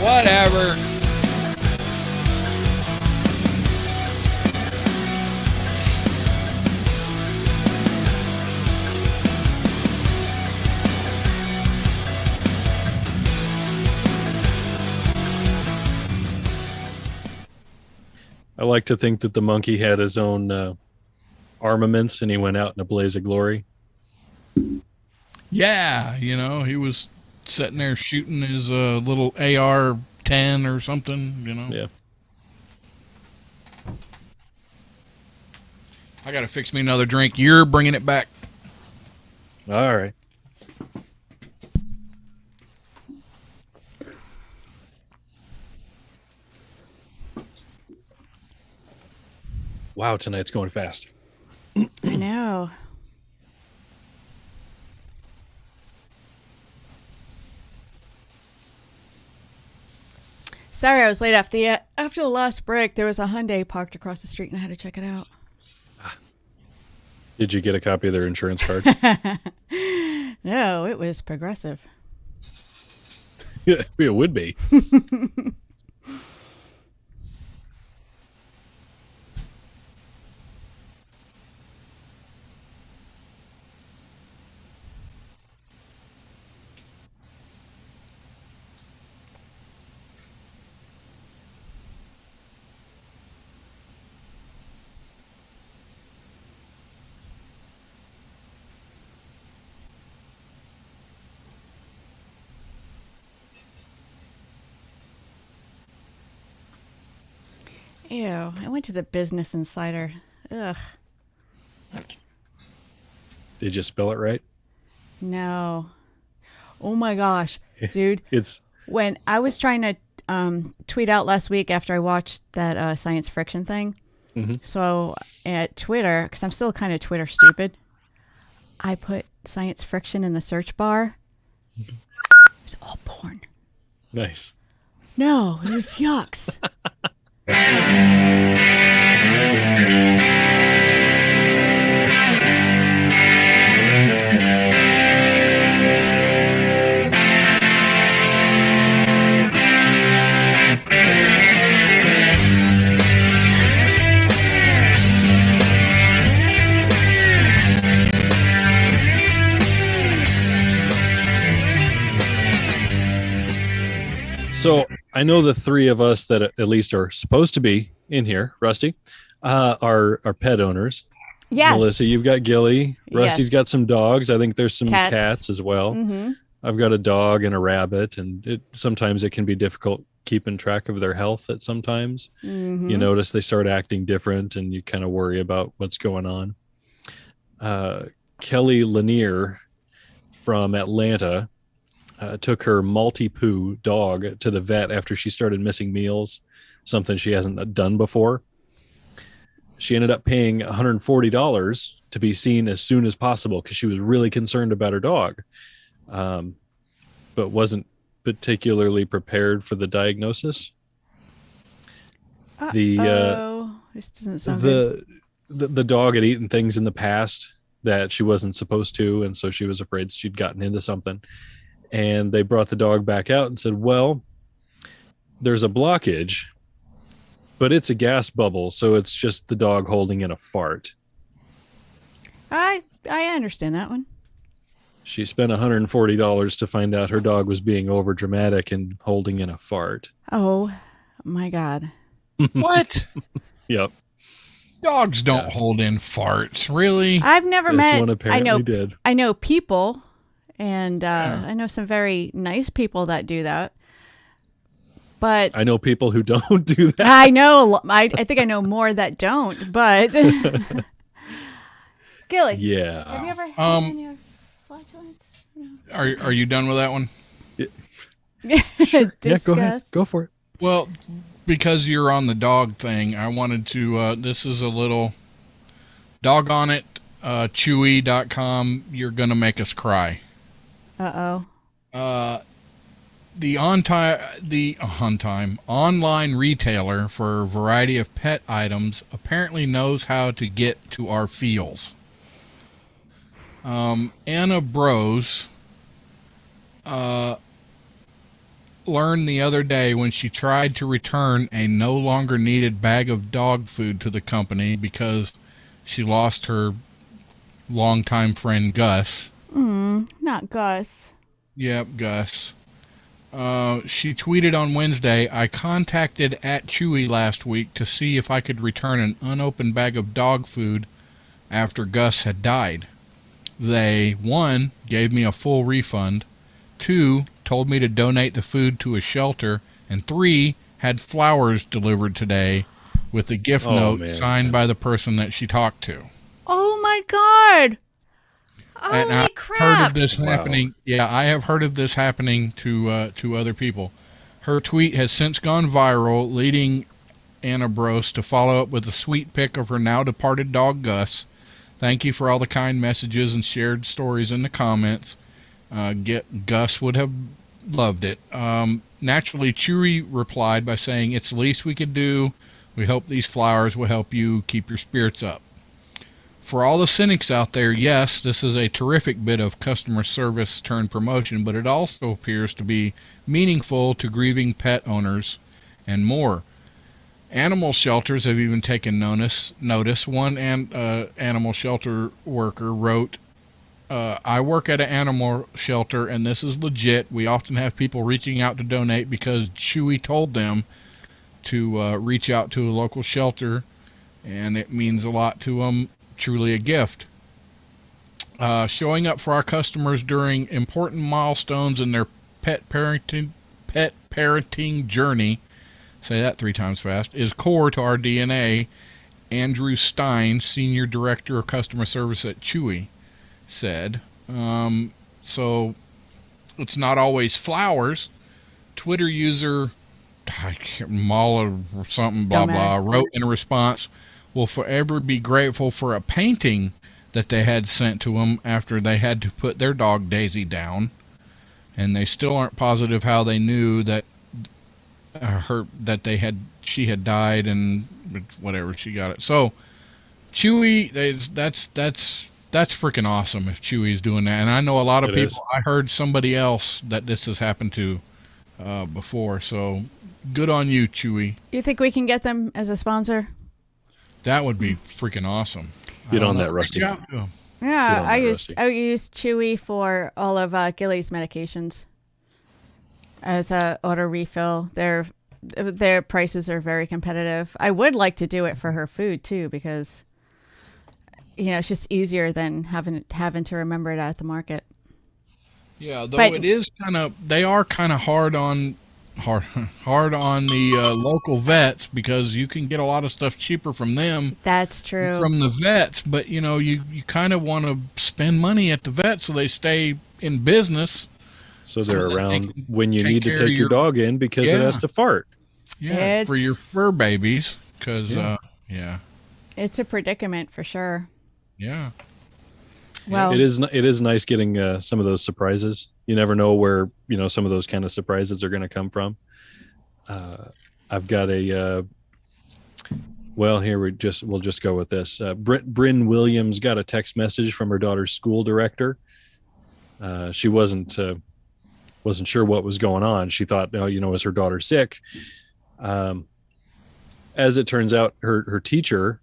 Whatever. I like to think that the monkey had his own armaments and he went out in a blaze of glory. Yeah, he was sitting there shooting his little AR-10 or something, Yeah. I got to fix me another drink. You're bringing it back. All right. Wow, tonight's going fast. I know. Sorry, I was late after the last break. There was a Hyundai parked across the street, and I had to check it out. Did you get a copy of their insurance card? No, it was Progressive. It would be. Ew, I went to the Business Insider. Ugh, Did you spell it right? no. Oh my gosh, dude. It's When I was trying to tweet out last week after I watched that science friction thing, so at Twitter, because I'm still kind of Twitter stupid, I put science friction in the search bar. It was all porn. nice. No, it was yucks. So I know the three of us that at least are supposed to be in here, Rusty, are pet owners. Yes. Melissa, you've got Gilly. Rusty's Yes. got some dogs. I think there's some Cats. cats as well. Mm-hmm. I've got a dog and a rabbit, and sometimes it can be difficult keeping track of their health at sometimes. Mm-hmm. You notice they start acting different and you kind of worry about what's going on. Kelly Lanier from Atlanta took her Maltipoo dog to the vet after she started missing meals, something she hasn't done before. She ended up paying $140 to be seen as soon as possible because she was really concerned about her dog, but wasn't particularly prepared for the diagnosis. This doesn't sound good. The dog had eaten things in the past that she wasn't supposed to, and so she was afraid she'd gotten into something. And they brought the dog back out and said, well, there's a blockage but it's a gas bubble, so it's just the dog holding in a fart. I understand that one. She spent $140 to find out her dog was being over dramatic and holding in a fart. Oh my God. What? Yep. Dogs don't hold in farts, really? I've never This met. one apparently did. I know people, and I know some very nice people that do that. But I know people who don't do that. I know. I think I know more that don't. But Gilly, Yeah. have you ever had any flatulence? Are you done with that one? Sure. Yeah, go ahead. Discuss. Go for it. Well, because you're on the dog thing, I wanted to, this is a little doggone it, chewy.com. You're going to make us cry. Uh-oh. The online retailer for a variety of pet items apparently knows how to get to our feels. Anna Bros learned the other day when she tried to return a no longer needed bag of dog food to the company because she lost her longtime friend Gus. Not Gus. Yep, Gus. She tweeted on Wednesday, I contacted @Chewy last week to see if I could return an unopened bag of dog food after Gus had died. They, 1, gave me a full refund, 2, told me to donate the food to a shelter, and 3, had flowers delivered today with a gift note signed by the person that she talked to. Oh my God. And Holy I've crap. heard of this happening. Yeah, I have heard of this happening to other people. Her tweet has since gone viral, leading Anna Bros to follow up with a sweet pic of her now departed dog Gus. Thank you for all the kind messages and shared stories in the comments. Gus would have loved it. Naturally, Chewy replied by saying, it's the least we could do. We hope these flowers will help you keep your spirits up. For all the cynics out there, yes, this is a terrific bit of customer service turned promotion, but it also appears to be meaningful to grieving pet owners and more. Animal shelters have even taken notice. One animal shelter worker wrote, I work at an animal shelter, and this is legit. We often have people reaching out to donate because Chewy told them to reach out to a local shelter, and it means a lot to them. Truly a gift. Showing up for our customers during important milestones in their pet parenting journey, say that 3 times fast, is core to our DNA. Andrew Stein, Senior Director of Customer Service at Chewy, said. So it's not always flowers. Twitter user Mala or something blah blah wrote in response, will forever be grateful for a painting that they had sent to them after they had to put their dog Daisy down, and they still aren't positive how they knew that she had died and whatever she got it. So Chewy, that's freaking awesome if Chewy's doing that, and I know a lot of people. I heard somebody else that this has happened to before, so good on you, Chewy. You think we can get them as a sponsor? That would be freaking awesome. Get on that, Rusty. Yeah, I used Chewy for all of Gilly's medications as a auto refill. Their prices are very competitive. I would like to do it for her food too, because it's just easier than having to remember it at the market. Yeah, though it is they are kind of hard on the local vets, because you can get a lot of stuff cheaper from them. That's true. From the vets, but you kind of want to spend money at the vet so they stay in business. So they're around when you need to take your dog in because it has to fart. Yeah, for your fur babies, because it's a predicament for sure. Yeah. Well, it is nice getting some of those surprises. You never know where some of those kind of surprises are going to come from. I've got here we'll just go with this. Bryn Williams got a text message from her daughter's school director. She wasn't sure what was going on. She thought, is her daughter sick? as it turns out, her teacher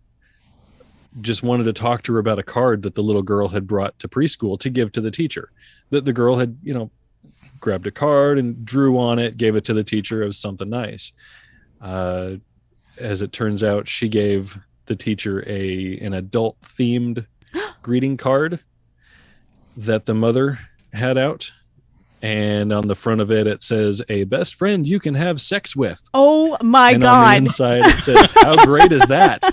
just wanted to talk to her about a card that the little girl had brought to preschool to give to the teacher. That the girl had, grabbed a card and drew on it, gave it to the teacher. It was something nice. As it turns out, she gave the teacher an adult themed greeting card that the mother had out. And on the front of it says, "A best friend you can have sex with." Oh my and God. On the inside it says, "How great is that?"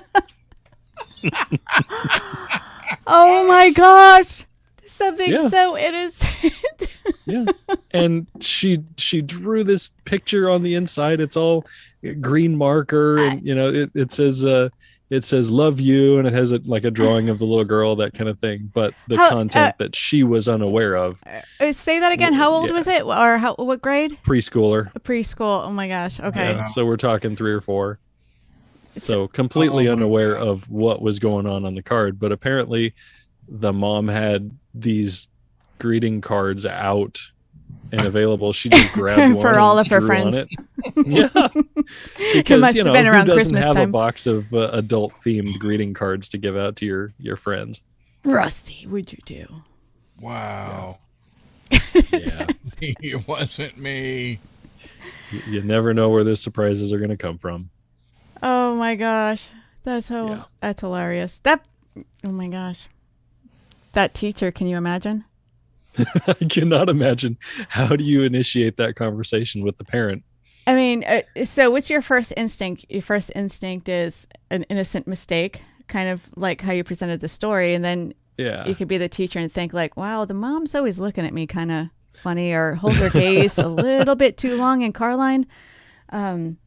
Oh my gosh. Something so innocent. Yeah. And she drew this picture on the inside. It's all green marker, and it says "love you," and it has like a drawing of the little girl, that kind of thing. But the content that she was unaware of. Say that again. How old was it, or what grade? Preschooler. Preschool. Oh my gosh. Okay. Yeah, so we're talking 3 or 4. So completely unaware of what was going on the card. But apparently the mom had these greeting cards out and available. She just grabbed one for all of her friends. Yeah, because it must have been around who doesn't Christmas have time. a box of adult themed greeting cards to give out to your friends? Rusty, would you do? Wow. Yeah. It wasn't me. You never know where the surprises are going to come from. Oh my gosh, that's hilarious. Oh my gosh, that teacher. Can you imagine? I cannot imagine. How do you initiate that conversation with the parent? I mean, so what's your first instinct? Your first instinct is an innocent mistake, kind of like how you presented the story, and then you could be the teacher and think like, wow, the mom's always looking at me kind of funny, or holds her gaze a little bit too long in car line. And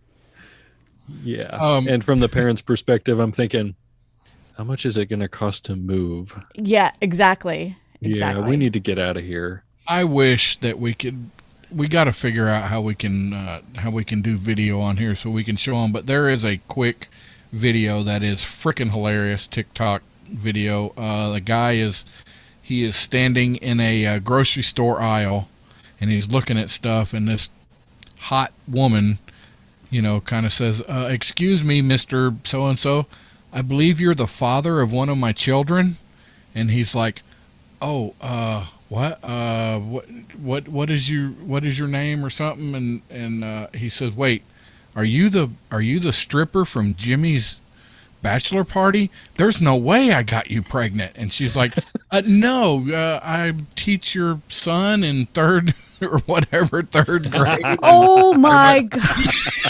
from the parent's perspective, I'm thinking, how much is it going to cost to move? Yeah, exactly. Yeah, we need to get out of here. I wish that we got to figure out how we can do video on here so we can show them. But there is a quick video that is freaking hilarious, TikTok video. The guy is standing in a grocery store aisle, and he's looking at stuff, and this hot woman, kind of says, "Excuse me, Mr. So-and-so, I believe you're the father of one of my children." And he's like, "Oh, what is your name or something?" And he says, "Wait, are you the stripper from Jimmy's bachelor party? There's no way I got you pregnant." And she's like, "No, I teach your son in third or whatever, third grade." Oh my gosh.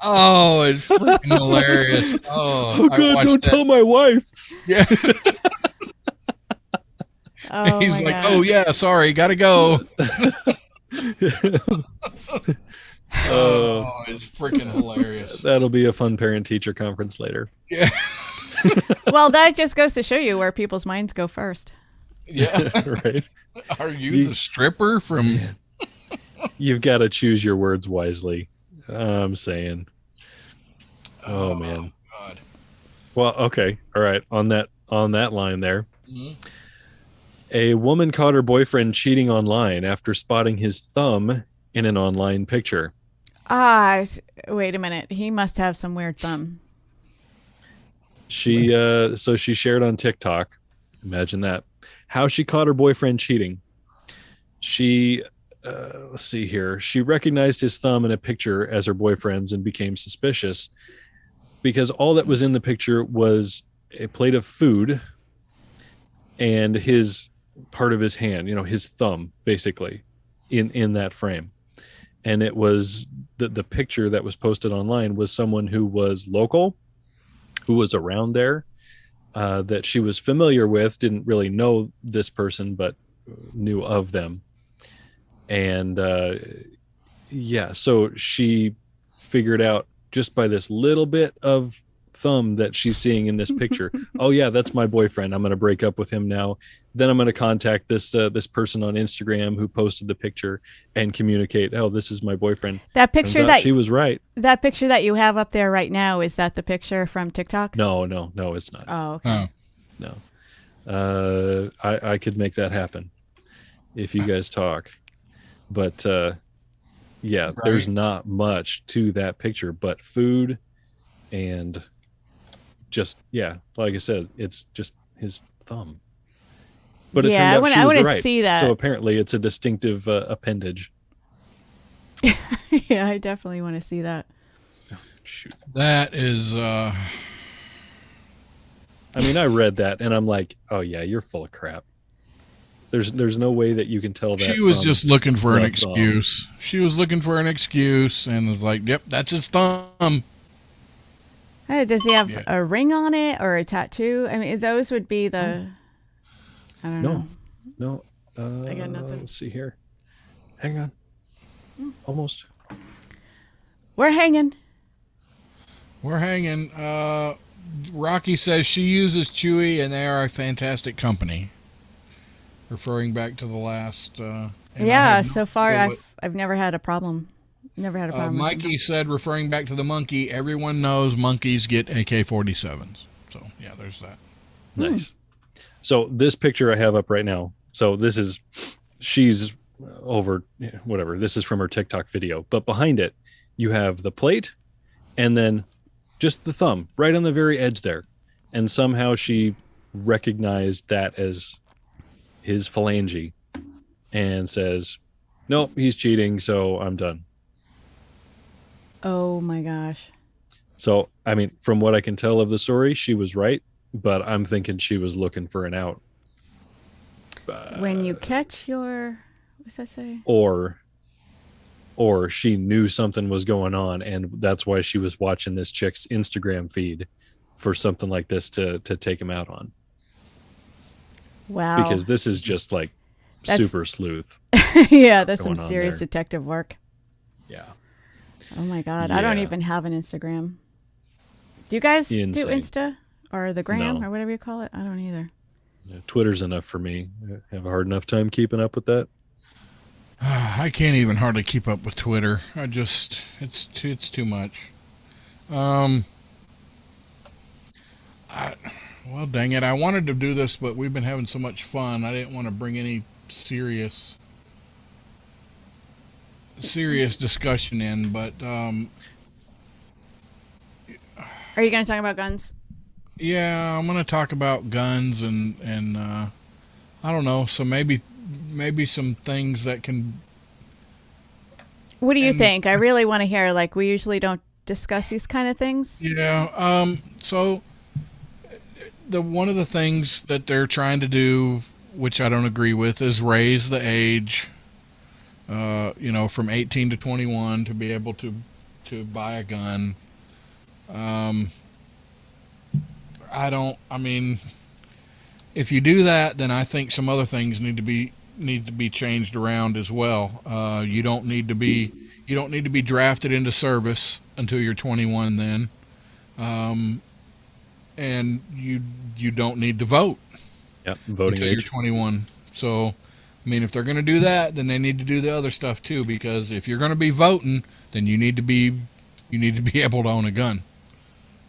Oh, it's freaking hilarious. Oh God, don't tell my wife. Yeah. Oh, he's like, God. "Oh yeah, sorry, gotta go." Oh, it's freaking hilarious. That'll be a fun parent-teacher conference later. Yeah. Well, that just goes to show you where people's minds go first. Yeah. Right. Are you the stripper from? You've got to choose your words wisely. I'm saying. Oh man. God. Well, okay. All right. On that line there. Mm-hmm. A woman caught her boyfriend cheating online after spotting his thumb in an online picture. Wait a minute. He must have some weird thumb. She shared on TikTok. Imagine that. How she caught her boyfriend cheating. She let's see here. She recognized his thumb in a picture as her boyfriend's and became suspicious because all that was in the picture was a plate of food and his part of his hand, his thumb, basically, in that frame. And it was the picture that was posted online was someone who was local, who was around there, that she was familiar with, didn't really know this person, but knew of them. And so she figured out just by this little bit of thumb that she's seeing in this picture, oh yeah, that's my boyfriend. I'm going to break up with him now. Then I'm going to contact this person on Instagram who posted the picture and communicate, oh, this is my boyfriend. That picture that she was right. That picture that you have up there right now, is that the picture from TikTok? No, it's not. Oh, okay. No. I could make that happen if you guys talk. But yeah, Right. there's not much to that picture but food and just, yeah, like I said, it's just his thumb. But it Yeah, turns out she I was want to right. see So that. apparently it's a distinctive appendage. Yeah, I definitely want to see that. Shoot. That is, I mean, I read that and I'm like, oh yeah, you're full of crap. There's no way that you can tell that she was from just looking for an the thumb. excuse. She was looking for an excuse and was like, "Yep, that's his thumb." Hey, does he have Yeah. a ring on it or a tattoo? I mean, those would be the. I don't know. No. I got nothing. Let's see here. Hang on. Almost. We're hanging. We're hanging. Rocky says she uses Chewy and they are a fantastic company. Referring back to the last. And I Yeah, have no so far idea what- I've never had a problem. Never had a problem. with them. Mikey said, referring back to the monkey, everyone knows monkeys get AK-47s. So yeah, there's that. Nice. So this picture I have up right now. So this is, she's over, whatever. This is from her TikTok video. But behind it, you have the plate and then just the thumb right on the very edge there. And somehow she recognized that as his phalange and says, nope, he's cheating. So I'm done. Oh my gosh. So, I mean, from what I can tell of the story, she was right, but I'm thinking she was looking for an out. When you catch your, what's that say? Or she knew something was going on, and that's why she was watching this chick's Instagram feed for something like this to take him out on. Wow. Because this is just like That's- super sleuth. Yeah, that's some going on serious there. detective work. Yeah. Oh my god, I don't Yeah. even have an Instagram. Do you guys Insane. do Insta or the gram No. or whatever you call it? I don't either. Yeah, Twitter's enough for me. I have a hard enough time keeping up with that. I can't even hardly keep up with Twitter. It's too much. Well, dang it! I wanted to do this, but we've been having so much fun. I didn't want to bring any serious discussion in. But Are you going to talk about guns? yeah, I'm going to talk about guns and I don't know. So maybe some things that can. What do you And- think? I really want to hear. Like, we usually don't discuss these kind of things. Yeah. So one of the things that they're trying to do, which I don't agree with, is raise the age. From 18 to 21 to be able to buy a gun. I mean, if you do that, then I think some other things need to be changed around as well. You don't need to be drafted into service until you're 21 then. And you don't need to vote Yep. Voting until you're age. 21. So, I mean, if they're going to do that, then they need to do the other stuff too. Because if you're going to be voting, then you need to be able to own a gun.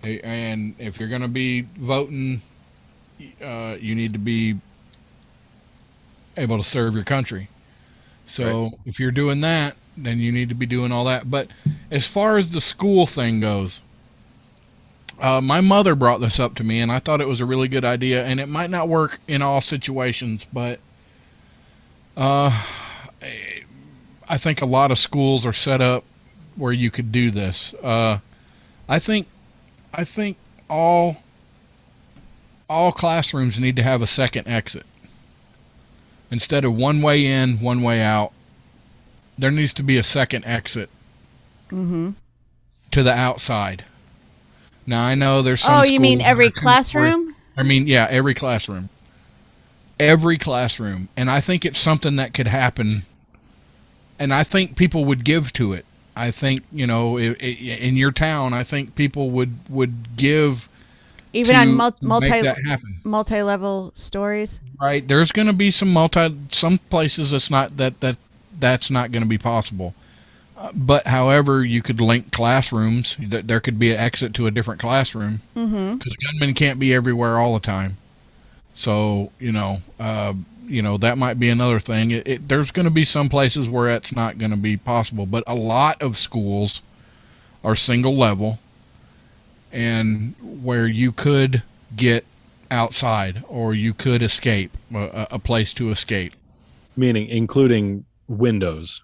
And if you're going to be voting, you need to be able to serve your country. So, if you're doing that, then you need to be doing all that. But as far as the school thing goes, my mother brought this up to me, and I thought it was a really good idea. And it might not work in all situations, but I think a lot of schools are set up where you could do this. I think all classrooms need to have a second exit. Instead of one way in, one way out, there needs to be a second exit to the outside. Now, I know there's some Oh, you mean schools every that are two-story. classroom? I mean, yeah, every classroom. Every classroom. And I think it's something that could happen. And I think people would give to it. I think, in your town, I think people would give Even to on make that happen. multi-level stories? Right. There's going to be some places that's not going to be possible. But however, you could link classrooms. There could be an exit to a different classroom because gunmen can't be everywhere all the time. So that might be another thing. There's going to be some places where it's not going to be possible, but a lot of schools are single level, and where you could get outside or you could escape, a place to escape. Meaning including windows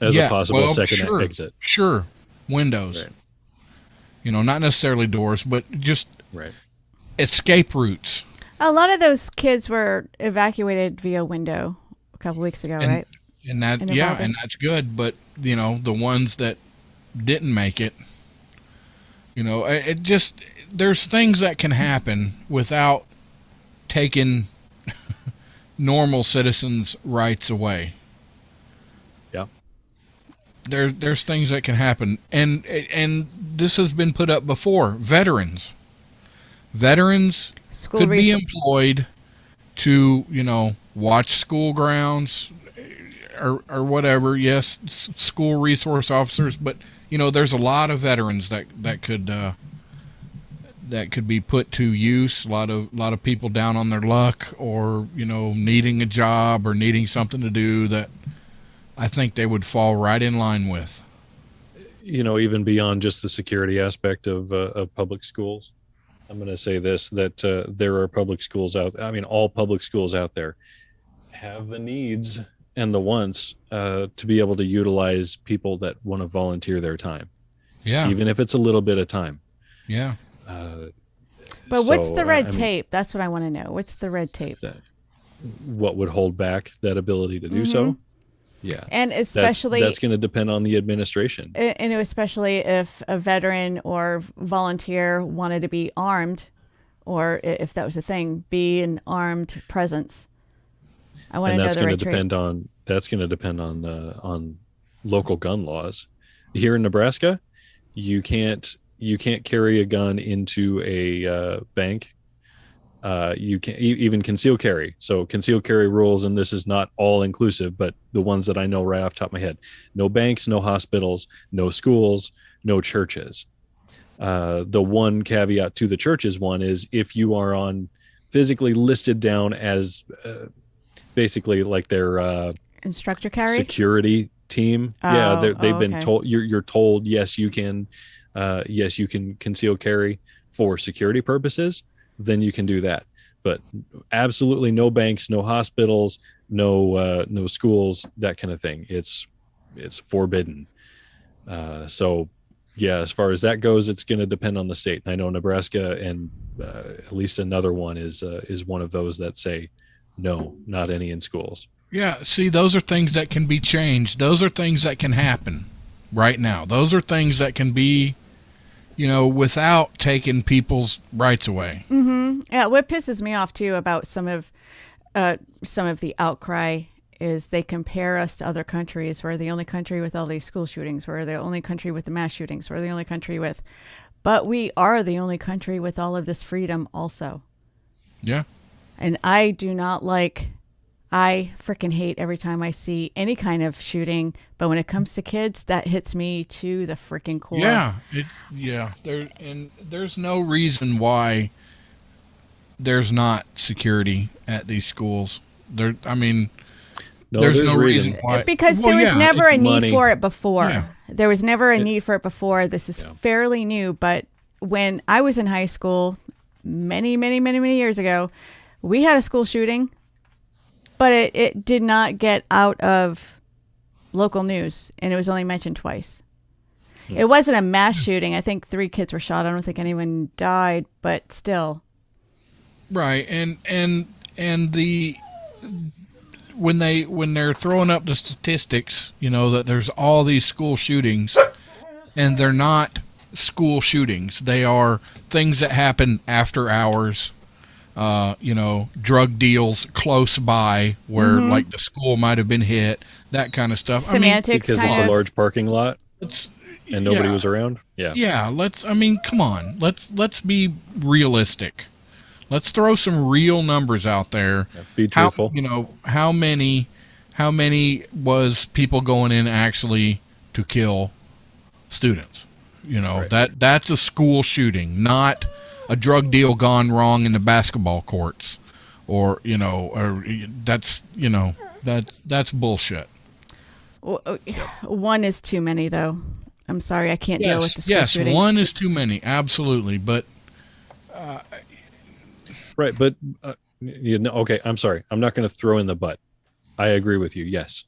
as a possible second exit. Sure, windows. Right. Not necessarily doors, but just right. escape routes. A lot of those kids were evacuated via window a couple weeks ago, right? And that, and that's good. But the ones that didn't make it, it just, there's things that can happen without taking normal citizens' rights away. Yeah. There's things that can happen, and this has been put up before. Veterans School could be employed to, watch school grounds or whatever. Yes, school resource officers, but there's a lot of veterans that could be put to use. A lot of people down on their luck, or needing a job or needing something to do that I think they would fall right in line with. Even beyond just the security aspect of public schools. I'm going to say this, that there are public schools all public schools out there have the needs and the wants to be able to utilize people that want to volunteer their time. Yeah. Even if it's a little bit of time. Yeah. But what's the red tape? That's what I want to know. What's the red tape? What would hold back that ability to do so? Yeah. And especially that's going to depend on the administration. And especially if a veteran or volunteer wanted to be armed, or if that was a thing, be an armed presence. I want to know the right tape. That's going to depend on local gun laws. Here in Nebraska, you can't carry a gun into a bank. You can't even conceal carry. So conceal carry rules, and this is not all inclusive, but the ones that I know right off the top of my head: no banks, no hospitals, no schools, no churches. The one caveat to the churches one is if you are on physically listed down as basically like their instructor carry security team. They've been told, you're told, yes, you can conceal carry for security purposes. Then you can do that, but absolutely no banks, no hospitals, no schools, that kind of thing. It's forbidden. So yeah, as far as that goes, it's going to depend on the state. I know Nebraska and at least another one is one of those that say no, not any in schools. Yeah, see, those are things that can be changed. Those are things that can happen right now. Those are things that can be, without taking people's rights away. Mm-hmm. Yeah, what pisses me off too about some of the outcry is they compare us to other countries. We're the only country with all these school shootings. We're the only country with the mass shootings. We're the only country with, but we are the only country with all of this freedom also. Yeah. And I freaking hate every time I see any kind of shooting, but when it comes to kids, that hits me to the freaking core. Yeah, there's no reason why there's not security at these schools. There's no reason why. Because there was never a need for it before. Yeah. There was never a need for it before. This is fairly new, but when I was in high school many, many, many, many years ago, we had a school shooting, but it did not get out of local news, and it was only mentioned twice. It wasn't a mass shooting. I think 3 kids were shot. I don't think anyone died, but still. Right, and the when they're throwing up the statistics, that there's all these school shootings, and they're not school shootings. They are things that happen after hours. Drug deals close by where like the school might have been hit, that kind of stuff. Semantics, because it's a large parking lot and nobody was around. Yeah. Yeah. Come on. Let's be realistic. Let's throw some real numbers out there. Yeah, be truthful. How many was people going in actually to kill students? Right. That's a school shooting, not a drug deal gone wrong in the basketball courts or that's that's bullshit. One is too many, though. I'm sorry, I can't deal with the school Yes, shootings. one is too many, absolutely. But Right, but okay. I'm sorry. I'm not going to throw in the but. I agree with you. Yes,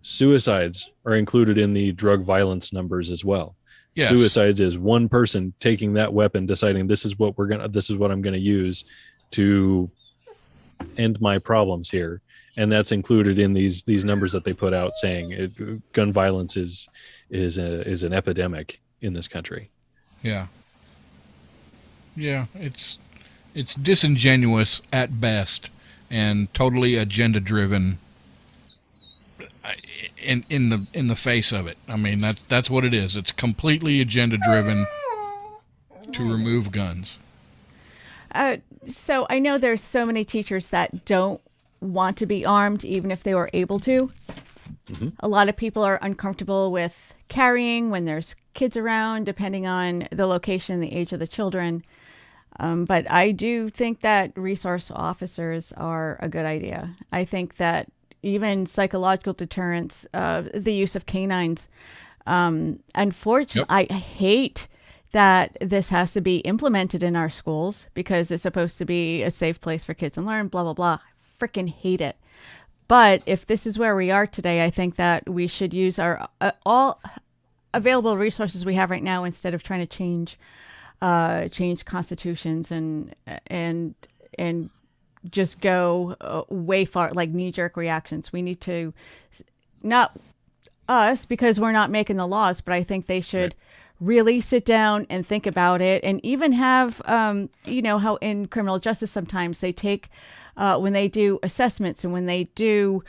suicides are included in the drug violence numbers as well. yes, Suicides is one person taking that weapon, deciding this is what I'm gonna use to end my problems here, and that's included in these numbers that they put out saying gun violence is an epidemic in this country. yeah, it's disingenuous at best and totally agenda driven. In the face of it, I mean that's what it is. It's completely agenda driven to remove guns. So I know there's so many teachers that don't want to be armed, even if they were able to. Mm-hmm. A lot of people are uncomfortable with carrying when there's kids around, depending on the location and the age of the children. But I do think that resource officers are a good idea. I think that even psychological deterrence, the use of canines. Unfortunately, Yep. I hate that this has to be implemented in our schools because it's supposed to be a safe place for kids to learn, blah, blah, blah. I freaking hate it. But if this is where we are today, I think that we should use our all available resources we have right now instead of trying to change constitutions and just go way far, like knee-jerk reactions. We need to, not us because we're not making the laws, but I think they should really sit down and think about it, and even have, how in criminal justice sometimes they take, when they do assessments and when they do,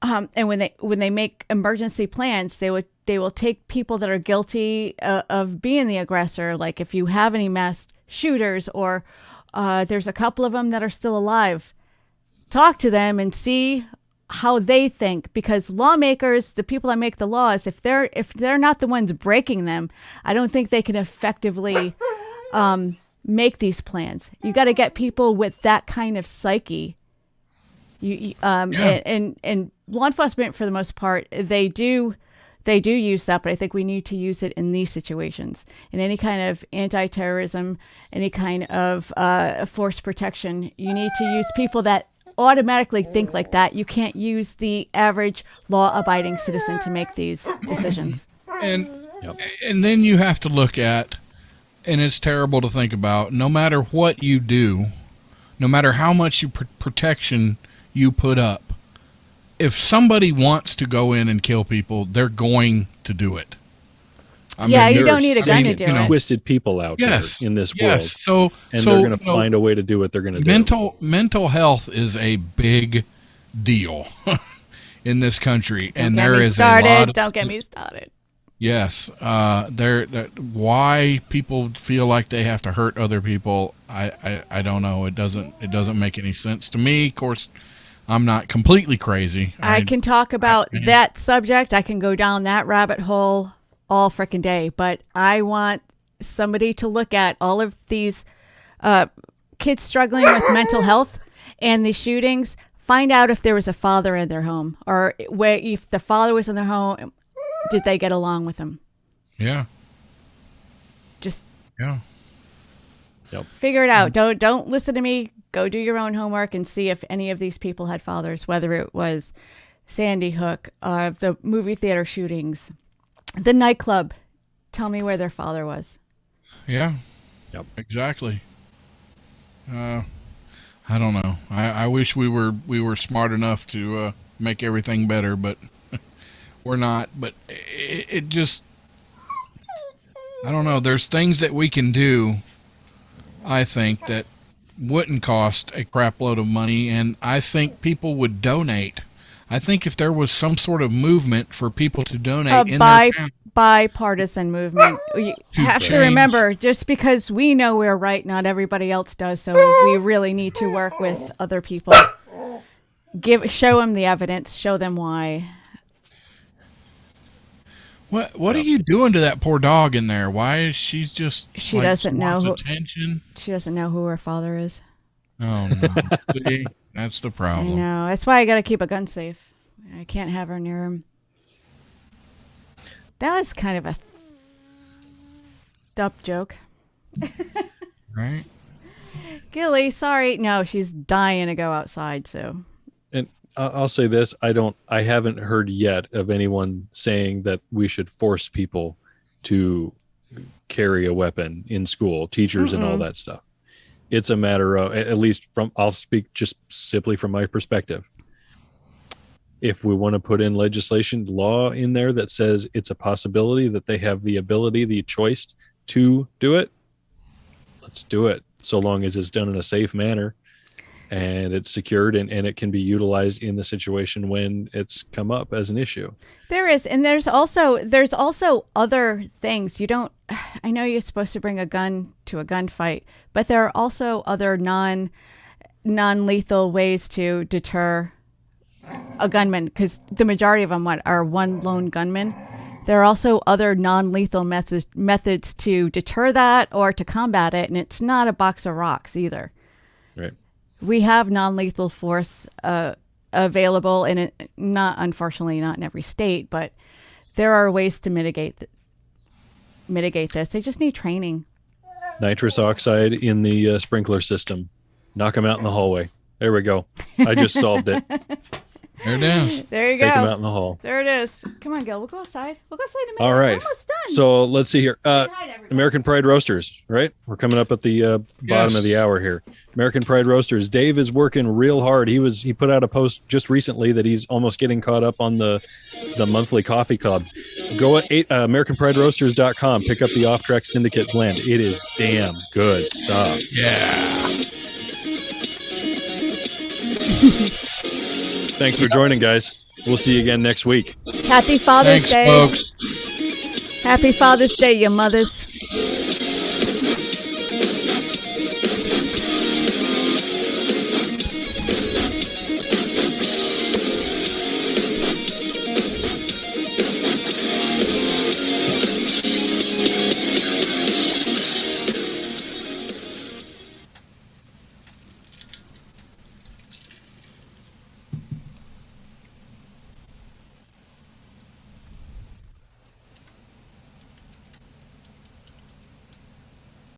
and when they make emergency plans, they will take people that are guilty of being the aggressor. Like if you have any mass shooters or there's a couple of them that are still alive, talk to them and see how they think, because lawmakers, the people that make the laws, if they're not the ones breaking them, I don't think they can effectively make these plans. You got to get people with that kind of psyche. And law enforcement, for the most part, they do use that, but I think we need to use it in these situations. In any kind of anti-terrorism, any kind of force protection, you need to use people that automatically think like that. You can't use the average law-abiding citizen to make these decisions. And then you have to look at, and it's terrible to think about, no matter what you do, no matter how much protection you put up, if somebody wants to go in and kill people, they're going to do it. I mean, you don't need a gun to do it. Twisted people out there in this world. So they're going to find a way to do what they're going to do. Mental health is a big deal in this country, Don't get me started. Yes, why people feel like they have to hurt other people, I don't know. It doesn't make any sense to me. Of course, I'm not completely crazy. I can talk about that subject. I can go down that rabbit hole all frickin' day, but I want somebody to look at all of these kids struggling with mental health and the shootings, find out if there was a father in their home, or if the father was in their home, did they get along with him? Yeah. Figure it out. Don't listen to me. Go do your own homework and see if any of these people had fathers, whether it was Sandy Hook, the movie theater shootings, the nightclub. Tell me where their father was. Yeah. Yep. Exactly. I don't know. I wish we were smart enough to make everything better, but we're not. But it just, I don't know. There's things that we can do, I think, that wouldn't cost a crap load of money, and I think people would donate. I think if there was some sort of movement for people to donate in their town, bipartisan movement. You have to remember, just because we know we're right, not everybody else does. So we really need to work with other people. Show them the evidence. Show them why. What are you doing to that poor dog in there? Why is she just? She doesn't know who. Attention. She doesn't know who her father is. Oh no. See, that's the I problem. know. That's why I got to keep a gun safe. I can't have her near him. That was kind of a dumb joke. Right? Gilly, sorry. No, she's dying to go outside, so. And I'll say this: I haven't heard yet of anyone saying that we should force people to carry a weapon in school, teachers and all that stuff. It's a matter of, at least I'll speak just simply from my perspective. If we want to put in legislation, law in there that says it's a possibility that they have the ability, the choice to do it, let's do it. So long as it's done in a safe manner and it's secured and it can be utilized in the situation when it's come up as an issue. There is, and there's also other things. I know you're supposed to bring a gun to a gunfight, but there are also other non-lethal ways to deter a gunman, because the majority of them are one lone gunman. There are also other non-lethal methods to deter that or to combat it, and it's not a box of rocks either. Right. We have non-lethal force available, and unfortunately not in every state, but there are ways to mitigate this. They just need training. Nitrous oxide in the sprinkler system. Knock them out in the hallway. There we go. I just solved it. There it is. There you Take them go. out in the hall. There it is. Come on, Gil. We'll go outside. We'll go outside in a minute. All right. We're almost done. So let's see here. Say hi to everybody. American Pride Roasters, right? We're coming up at the bottom Yes. of the hour here. American Pride Roasters. Dave is working real hard. He put out a post just recently that he's almost getting caught up on the monthly coffee club. Go at AmericanPrideRoasters.com. Pick up the Track Syndicate blend. It is damn good stuff. Yeah. Thanks for joining, guys. We'll see you again next week. Happy Father's Thanks, Day. folks. Happy Father's Day, you mothers.